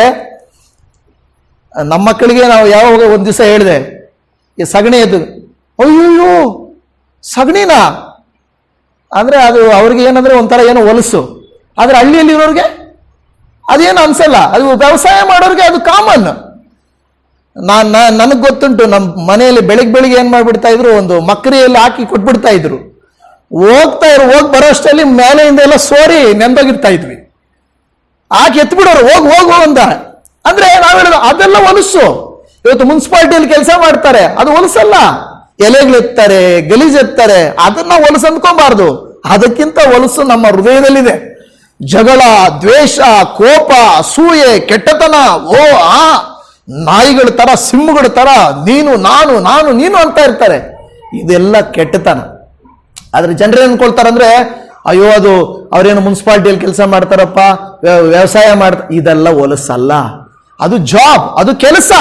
ನಮ್ಮ ಮಕ್ಕಳಿಗೆ ನಾವು ಯಾವಾಗ ಒಂದು ದಿವಸ ಹೇಳಿದೆ, ಈ ಸಗಣಿ ಎದ್ದು ಅಯ್ಯೋ ಸಗಣಿನಾ ಅಂದ್ರೆ ಅದು ಅವ್ರಿಗೆ ಏನಂದ್ರೆ ಒಂಥರ ಏನೋ ಹೊಲಸು. ಆದ್ರೆ ಹಳ್ಳಿಯಲ್ಲಿ ಇರೋರಿಗೆ ಅದೇನು ಅನ್ಸಲ್ಲ. ಅದು ವ್ಯವಸಾಯ ಮಾಡೋರಿಗೆ ಅದು ಕಾಮನ್. ನನಗೆ ಗೊತ್ತುಂಟು, ನಮ್ಮ ಮನೆಯಲ್ಲಿ ಬೆಳಿಗ್ಗೆ ಏನ್ ಮಾಡ್ಬಿಡ್ತಾ ಇದ್ರು, ಒಂದು ಮಕ್ಕರಿಯಲ್ಲಿ ಹಾಕಿ ಕೊಟ್ಬಿಡ್ತಾ ಇದ್ರು. ಹೋಗಿ ಬರೋ ಅಷ್ಟರಲ್ಲಿ ಮೇಲೆಯಿಂದ ಎಲ್ಲ ಸೋರಿ ನೆಂದೋಗಿರ್ತಾ ಇದ್ವಿ. ಹಾಕಿ ಎತ್ಬಿಡೋರು, ಹೋಗು ಅಂತ. ಅಂದ್ರೆ ನಾವ್ ಹೇಳೋದು ಅದೆಲ್ಲ ಹೊಲಸು. ಇವತ್ತು ಮುನ್ಸಿಪಾಲಿಟಿಯಲ್ಲಿ ಕೆಲಸ ಮಾಡ್ತಾರೆ, ಅದು ಹೊಲಸಲ್ಲ. ಎಲೆಗಳೆತ್ತಾರೆ, ಗಲೀಜೆತ್ತಾರೆ, ಅದನ್ನ ಹೊಲಸು ಅಂದ್ಕೊಬಾರ್ದು. ಅದಕ್ಕಿಂತ ಹೊಲಸು ನಮ್ಮ ಹೃದಯದಲ್ಲಿದೆ. ಜಗಳ, ದ್ವೇಷ, ಕೋಪ, ಅಸೂಯೆ, ಕೆಟ್ಟತನ, ನಾಯಿಗಳ ತರ, ಸಿಂಹಗಳ ತರ ನೀನು ನಾನು ನೀನು ಅಂತ ಇರ್ತಾರೆ. ಇದೆಲ್ಲ ಕೆಟ್ಟತನ. ಆದ್ರೆ ಜನರು ಅನ್ಕೊಳ್ತಾರಂದ್ರೆ ಅಯ್ಯೋ ಅದು ಅವ್ರೇನು ಮುನ್ಸಿಪಾಲಿಟಿಯಲ್ಲಿ ಕೆಲಸ ಮಾಡ್ತಾರಪ್ಪ, ವ್ಯವಸಾಯ ಮಾಡ್ತಾರೆ, ಇದೆಲ್ಲ ಹೊಲಸಲ್ಲ. ಅದು ಜಾಬ್, ಅದು ಕೆಲಸ.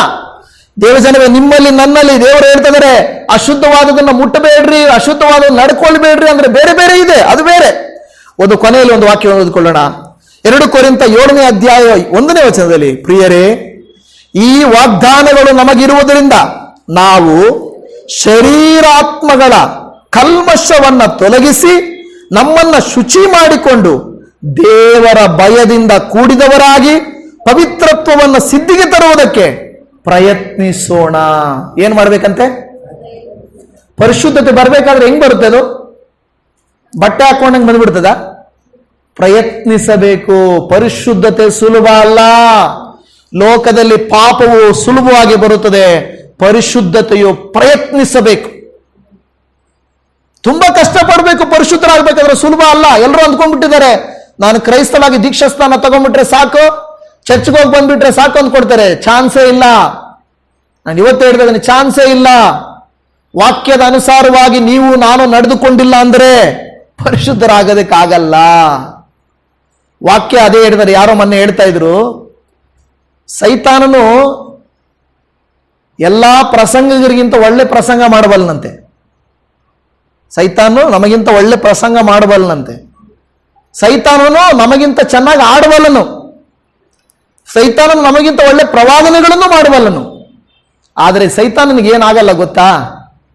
ದೇವಜನವೇ, ನಿಮ್ಮಲ್ಲಿ ನನ್ನಲ್ಲಿ ದೇವರು ಹೇಳ್ತಿದ್ದಾರೆ, ಅಶುದ್ಧವಾದದನ್ನ ಮುಟ್ಟಬೇಡ್ರಿ, ಅಶುದ್ಧವಾದದನ್ನ ನಡ್ಕೊಳ್ಬೇಡ್ರಿ ಅಂದ್ರೆ ಬೇರೆ ಬೇರೆ ಇದೆ, ಅದು ಬೇರೆ. ಒಂದು ಕೊನೆಯಲ್ಲಿ ಒಂದು ವಾಕ್ಯವನ್ನು ಓದಿಕೊಳ್ಳೋಣ. 2 ಕೊರಿಂಥ 7ನೇ ಅಧ್ಯಾಯ 1ನೇ ವಚನದಲ್ಲಿ, ಪ್ರಿಯರೇ, ಈ ವಾಗ್ದಾನಗಳು ನಮಗಿರುವುದರಿಂದ ನಾವು ಶರೀರಾತ್ಮಗಳ ಕಲ್ಮಶವನ್ನ ತೊಲಗಿಸಿ ನಮ್ಮನ್ನ ಶುಚಿ ಮಾಡಿಕೊಂಡು ದೇವರ ಭಯದಿಂದ ಕೂಡಿದವರಾಗಿ ಪವಿತ್ರತ್ವವನ್ನು ಸಿದ್ಧಿಗೆ ತರುವುದಕ್ಕೆ ಪ್ರಯತ್ನಿಸೋಣ. ಏನ್ ಮಾಡ್ಬೇಕಂತೆ? ಪರಿಶುದ್ಧತೆ ಬರ್ಬೇಕಾದ್ರೆ ಹೆಂಗ್ ಬರುತ್ತೆ? ಅದು ಬಟ್ಟೆ ಹಾಕೊಂಡಂಗೆ ಬಂದ್ಬಿಡ್ತದ? ಪ್ರಯತ್ನಿಸಬೇಕು. ಪರಿಶುದ್ಧತೆ ಸುಲಭ ಅಲ್ಲ. ಲೋಕದಲ್ಲಿ ಪಾಪವು ಸುಲಭವಾಗಿ ಬರುತ್ತದೆ, ಪರಿಶುದ್ಧತೆಯು ಪ್ರಯತ್ನಿಸಬೇಕು. ತುಂಬಾ ಕಷ್ಟಪಡಬೇಕು. ಪರಿಶುದ್ಧರಾಗಬೇಕಾದ್ರೆ ಸುಲಭ ಅಲ್ಲ. ಎಲ್ಲರೂ ಅಂದ್ಕೊಂಡ್ಬಿಟ್ಟಿದ್ದಾರೆ, ನಾನು ಕ್ರೈಸ್ತನಾಗಿ ದೀಕ್ಷಾಸ್ನಾನ ತಗೊಂಡ್ಬಿಟ್ರೆ ಸಾಕು, ಚರ್ಚ್ಗೆ ಹೋಗಿ ಬಂದ್ಬಿಟ್ರೆ ಸಾಕು ಅಂದ್ಕೊಡ್ತಾರೆ. ಚಾನ್ಸೇ ಇಲ್ಲ. ನಾನು ಇವತ್ತು ಹೇಳಿದ್ರೆ ಚಾನ್ಸೇ ಇಲ್ಲ. ವಾಕ್ಯದ ಅನುಸಾರವಾಗಿ ನೀವು ನಾನು ನಡೆದುಕೊಂಡಿಲ್ಲ ಅಂದ್ರೆ ಪರಿಶುದ್ಧರಾಗೋದಕ್ಕಾಗಲ್ಲ. ವಾಕ್ಯ ಅದೇ ಹೇಳಿದರೆ. ಯಾರೋ ಮೊನ್ನೆ ಹೇಳ್ತಾ ಇದ್ರು, ಸೈತಾನನು ಎಲ್ಲಾ ಪ್ರಸಂಗಿಗರಿಗಿಂತ ಒಳ್ಳೆ ಪ್ರಸಂಗ ಮಾಡಬಲ್ಲನಂತೆ. ಸೈತಾನು ನಮಗಿಂತ ಒಳ್ಳೆ ಪ್ರಸಂಗ ಮಾಡಬಲ್ಲನಂತೆ. ಸೈತಾನನು ನಮಗಿಂತ ಚೆನ್ನಾಗಿ ಆಡಬಲ್ಲನು. ಸೈತಾನನು ನಮಗಿಂತ ಒಳ್ಳೆ ಪ್ರವಾದನೆಗಳನ್ನು ಮಾಡಬಲ್ಲನು. ಆದರೆ ಸೈತಾನನಿಗೆ ಏನಾಗಲ್ಲ ಗೊತ್ತಾ?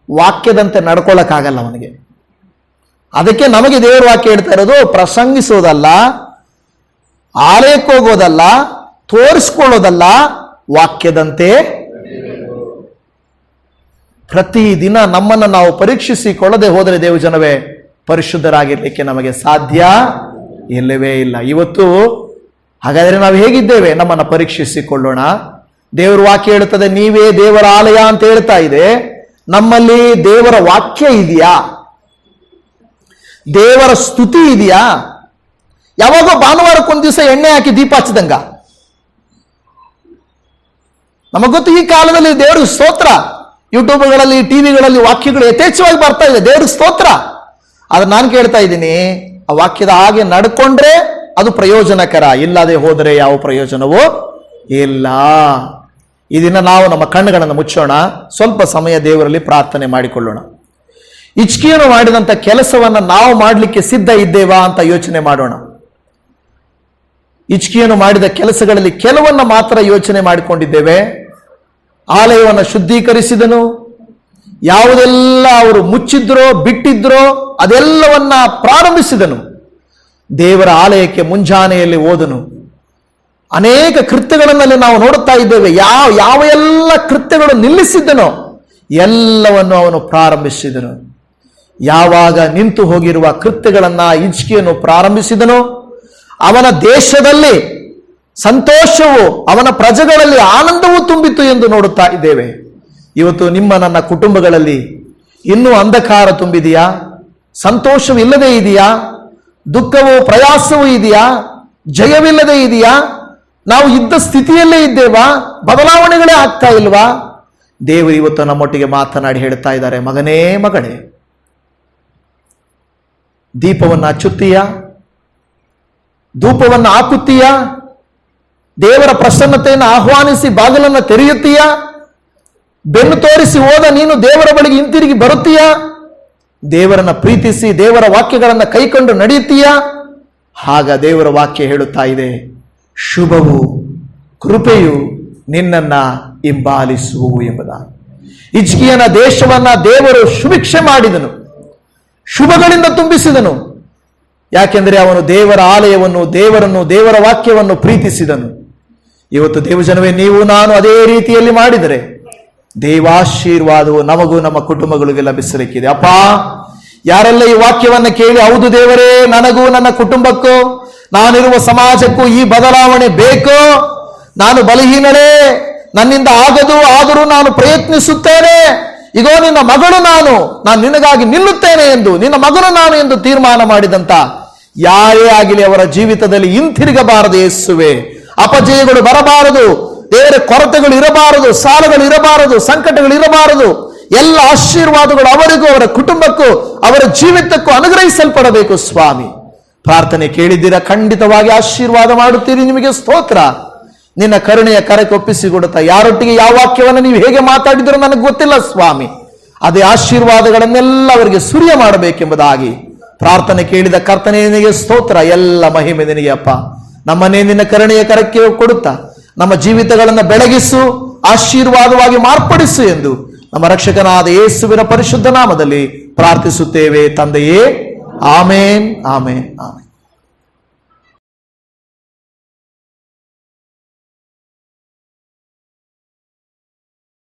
ವಾಕ್ಯದಂತೆ ನಡ್ಕೊಳ್ಳಕ್ಕಾಗಲ್ಲ ಅವನಿಗೆ. ಅದಕ್ಕೆ ನಮಗೆ ದೇವರ ವಾಕ್ಯ ಹೇಳ್ತಾ ಇರೋದು, ಪ್ರಸಂಗಿಸೋದಲ್ಲ, ಆಲಯಕ್ಕೆ ಹೋಗೋದಲ್ಲ, ತೋರಿಸ್ಕೊಳ್ಳೋದಲ್ಲ, ವಾಕ್ಯದಂತೆ ಪ್ರತಿದಿನ ನಮ್ಮನ್ನು ನಾವು ಪರೀಕ್ಷಿಸಿಕೊಳ್ಳದೆ ಹೋದರೆ ದೇವಜನವೇ ಪರಿಶುದ್ಧರಾಗಿರ್ಲಿಕ್ಕೆ ನಮಗೆ ಸಾಧ್ಯ ಇಲ್ಲವೇ ಇಲ್ಲ. ಇವತ್ತು ಹಾಗಾದರೆ ನಾವು ಹೇಗಿದ್ದೇವೆ? ನಮ್ಮನ್ನು ಪರೀಕ್ಷಿಸಿಕೊಳ್ಳೋಣ. ದೇವರ ವಾಕ್ಯ ಹೇಳುತ್ತದೆ, ನೀವೇ ದೇವರ ಆಲಯ ಅಂತ ಹೇಳ್ತಾ ಇದೆ. ನಮ್ಮಲ್ಲಿ ದೇವರ ವಾಕ್ಯ ಇದೆಯಾ? ದೇವರ ಸ್ತುತಿ ಇದೆಯಾ? ಯಾವಾಗೋ ಭಾನುವಾರಕ್ಕೊಂದು ದಿವಸ ಎಣ್ಣೆ ಹಾಕಿ ದೀಪ ಹಚ್ಚದಂಗ? ನಮಗ್ ಗೊತ್ತು, ಈ ಕಾಲದಲ್ಲಿ ದೇವ್ರಿಗೆ ಸ್ತೋತ್ರ. ಯೂಟ್ಯೂಬ್ಗಳಲ್ಲಿ, ಟಿವಿಗಳಲ್ಲಿ ವಾಕ್ಯಗಳು ಯಥೇಚ್ಛವಾಗಿ ಬರ್ತಾ ಇದೆ. ದೇವ್ರಿಗೆ ಸ್ತೋತ್ರ. ಆದ್ರೆ ನಾನು ಕೇಳ್ತಾ ಇದ್ದೀನಿ, ಆ ವಾಕ್ಯದ ಹಾಗೆ ನಡ್ಕೊಂಡ್ರೆ ಅದು ಪ್ರಯೋಜನಕರ, ಇಲ್ಲದೆ ಹೋದರೆ ಯಾವ ಪ್ರಯೋಜನವೂ ಇಲ್ಲ. ಈ ದಿನ ನಾವು ನಮ್ಮ ಕಣ್ಣುಗಳನ್ನು ಮುಚ್ಚೋಣ, ಸ್ವಲ್ಪ ಸಮಯ ದೇವರಲ್ಲಿ ಪ್ರಾರ್ಥನೆ ಮಾಡಿಕೊಳ್ಳೋಣ. ಹಿಜ್ಕೀಯನು ಮಾಡಿದಂಥ ಕೆಲಸವನ್ನ ನಾವು ಮಾಡಲಿಕ್ಕೆ ಸಿದ್ಧ ಇದ್ದೇವಾ ಅಂತ ಯೋಚನೆ ಮಾಡೋಣ. ಹಿಜ್ಕೀಯನು ಮಾಡಿದ ಕೆಲಸಗಳಲ್ಲಿ ಕೆಲವನ್ನ ಮಾತ್ರ ಯೋಚನೆ ಮಾಡಿಕೊಂಡಿದ್ದೇವೆ. ಆಲಯವನ್ನು ಶುದ್ಧೀಕರಿಸಿದನು. ಯಾವುದೆಲ್ಲ ಅವರು ಮುಚ್ಚಿದ್ರೋ ಬಿಟ್ಟಿದ್ರೋ ಅದೆಲ್ಲವನ್ನ ಪ್ರಾರಂಭಿಸಿದನು. ದೇವರ ಆಲಯಕ್ಕೆ ಮುಂಜಾನೆಯಲ್ಲಿ ಹೋದನು. ಅನೇಕ ಕೃತ್ಯಗಳನ್ನಲ್ಲಿ ನಾವು ನೋಡುತ್ತಾ ಇದ್ದೇವೆ. ಯಾವ ಎಲ್ಲ ಕೃತ್ಯಗಳು ನಿಲ್ಲಿಸಿದ್ದನೋ ಎಲ್ಲವನ್ನು ಅವನು ಪ್ರಾರಂಭಿಸಿದನು. ಯಾವಾಗ ನಿಂತು ಹೋಗಿರುವ ಕೃತ್ಯಗಳನ್ನ ಹಿಜ್ಕೀಯನು ಪ್ರಾರಂಭಿಸಿದನೋ, ಅವನ ದೇಶದಲ್ಲಿ ಸಂತೋಷವು ಅವನ ಪ್ರಜೆಗಳಲ್ಲಿ ಆನಂದವೂ ತುಂಬಿತು ಎಂದು ನೋಡುತ್ತಾ ಇದ್ದೇವೆ. ಇವತ್ತು ನಿಮ್ಮ ನನ್ನ ಕುಟುಂಬಗಳಲ್ಲಿ ಇನ್ನೂ ಅಂಧಕಾರ ತುಂಬಿದೆಯಾ? ಸಂತೋಷವಿಲ್ಲದೆ ಇದೆಯಾ? ದುಃಖವೂ ಪ್ರಯಾಸವೂ ಇದೆಯಾ? ಜಯವಿಲ್ಲದೆ ಇದೆಯಾ? ನಾವು ಇದ್ದ ಸ್ಥಿತಿಯಲ್ಲೇ ಇದ್ದೇವಾ? ಬದಲಾವಣೆಗಳೇ ಆಗ್ತಾ ಇಲ್ವಾ? ದೇವರು ಇವತ್ತು ನಮ್ಮೊಟ್ಟಿಗೆ ಮಾತನಾಡಿ ಹೇಳ್ತಾ ಇದ್ದಾರೆ, ಮಗನೇ ಮಗಳೇ, ದೀಪವನ್ನು ಹಚ್ಚುತ್ತೀಯಾ? ಧೂಪವನ್ನು ಹಾಕುತ್ತೀಯಾ? ದೇವರ ಪ್ರಸನ್ನತೆಯನ್ನು ಆಹ್ವಾನಿಸಿ ಬಾಗಿಲನ್ನು ತೆರೆಯುತ್ತೀಯಾ? ಬೆನ್ನು ತೋರಿಸಿ ಹೋದ ನೀನು ದೇವರ ಬಳಿಗೆ ಹಿಂತಿರುಗಿ ಬರುತ್ತೀಯಾ? ದೇವರನ್ನ ಪ್ರೀತಿಸಿ ದೇವರ ವಾಕ್ಯಗಳನ್ನು ಕೈಕೊಂಡು ನಡೆಯುತ್ತೀಯಾ? ಆಗ ದೇವರ ವಾಕ್ಯ ಹೇಳುತ್ತಾ ಇದೆ, ಶುಭವು ಕೃಪೆಯು ನಿನ್ನನ್ನ ಹಿಂಬಾಲಿಸುವು ಎಂಬುದಾಗಿ. ಹಿಜ್ಕೀಯನ ದೇಶವನ್ನ ದೇವರು ಸುಭಿಕ್ಷೆ ಮಾಡಿದನು, ಶುಭಗಳಿಂದ ತುಂಬಿಸಿದನು. ಯಾಕೆಂದರೆ ಅವನು ದೇವರ ಆಲಯವನ್ನು, ದೇವರ ವಾಕ್ಯವನ್ನು ಪ್ರೀತಿಸಿದನು. ಇವತ್ತು ದೇವಜನವೇ, ನೀವು ನಾನು ಅದೇ ರೀತಿಯಲ್ಲಿ ಮಾಡಿದರೆ ದೇವಾಶೀರ್ವಾದವು ನಮಗೂ ನಮ್ಮ ಕುಟುಂಬಗಳಿಗೆ ಲಭಿಸಲಿಕ್ಕಿದೆ. ಅಪ್ಪ, ಯಾರೆಲ್ಲ ಈ ವಾಕ್ಯವನ್ನು ಕೇಳಿ ಹೌದು ದೇವರೇ, ನನಗೂ ನನ್ನ ಕುಟುಂಬಕ್ಕೂ ನಾನಿರುವ ಸಮಾಜಕ್ಕೂ ಈ ಬದಲಾವಣೆ ಬೇಕು, ನಾನು ಬಲಹೀನಳೇ, ನನ್ನಿಂದ ಆಗದು, ಆದರೂ ನಾನು ಪ್ರಯತ್ನಿಸುತ್ತೇನೆ, ಇಗೋ ನಿನ್ನ ಮಗಳು ನಾನು ನಿನಗಾಗಿ ನಿಲ್ಲುತ್ತೇನೆ ಎಂದು, ನಿನ್ನ ಮಗನು ನಾನು ಎಂದು ತೀರ್ಮಾನ ಮಾಡಿದಂತ ಯಾರೇ ಆಗಲಿ ಅವರ ಜೀವಿತದಲ್ಲಿ ಹಿಂತಿರುಗಬಾರದು. ಯೇಸುವೆ, ಅಪಜಯಗಳು ಬರಬಾರದು, ದೇವರ ಕೊರತೆಗಳು ಇರಬಾರದು, ಸಾಲಗಳು ಇರಬಾರದು, ಸಂಕಟಗಳು ಇರಬಾರದು. ಎಲ್ಲ ಆಶೀರ್ವಾದಗಳು ಅವರಿಗೂ ಅವರ ಕುಟುಂಬಕ್ಕೂ ಅವರ ಜೀವಿತಕ್ಕೂ ಅನುಗ್ರಹಿಸಲ್ಪಡಬೇಕು. ಸ್ವಾಮಿ, ಪ್ರಾರ್ಥನೆ ಕೇಳಿದ್ದೀರಾ, ಖಂಡಿತವಾಗಿ ಆಶೀರ್ವಾದ ಮಾಡುತ್ತೀರಿ. ನಿಮಗೆ ಸ್ತೋತ್ರ. ನಿನ್ನ ಕರುಣೆಯ ಕರಕ್ಕೆ ಒಪ್ಪಿಸಿಕೊಡುತ್ತಾ, ಯಾರೊಟ್ಟಿಗೆ ಯಾವ ವಾಕ್ಯವನ್ನು ನೀವು ಹೇಗೆ ಮಾತಾಡಿದರೂ ನನಗೆ ಗೊತ್ತಿಲ್ಲ ಸ್ವಾಮಿ, ಅದೇ ಆಶೀರ್ವಾದಗಳನ್ನೆಲ್ಲ ಅವರಿಗೆ ಸುರಿಯ ಮಾಡಬೇಕೆಂಬುದಾಗಿ ಪ್ರಾರ್ಥನೆ ಕೇಳಿದ ಕರ್ತನೇ ನಿನಗೆ ಸ್ತೋತ್ರ. ಎಲ್ಲ ಮಹಿಮೆ ನಿನಗೆ ಅಪ್ಪ. ನಮ್ಮನ್ನೇ ನಿನ್ನ ಕರುಣೆಯ ಕರಕ್ಕೆ ಕೊಡುತ್ತಾ ನಮ್ಮ ಜೀವಿತಗಳನ್ನು ಬೆಳಗಿಸು, ಆಶೀರ್ವಾದವಾಗಿ ಮಾರ್ಪಡಿಸು ಎಂದು ನಮ್ಮ ರಕ್ಷಕನಾದ ಯೇಸುವಿನ ಪರಿಶುದ್ಧ ನಾಮದಲ್ಲಿ ಪ್ರಾರ್ಥಿಸುತ್ತೇವೆ ತಂದೆಯೇ. ಆಮೇನ್, ಆಮೇನ್, ಆಮೇನ್.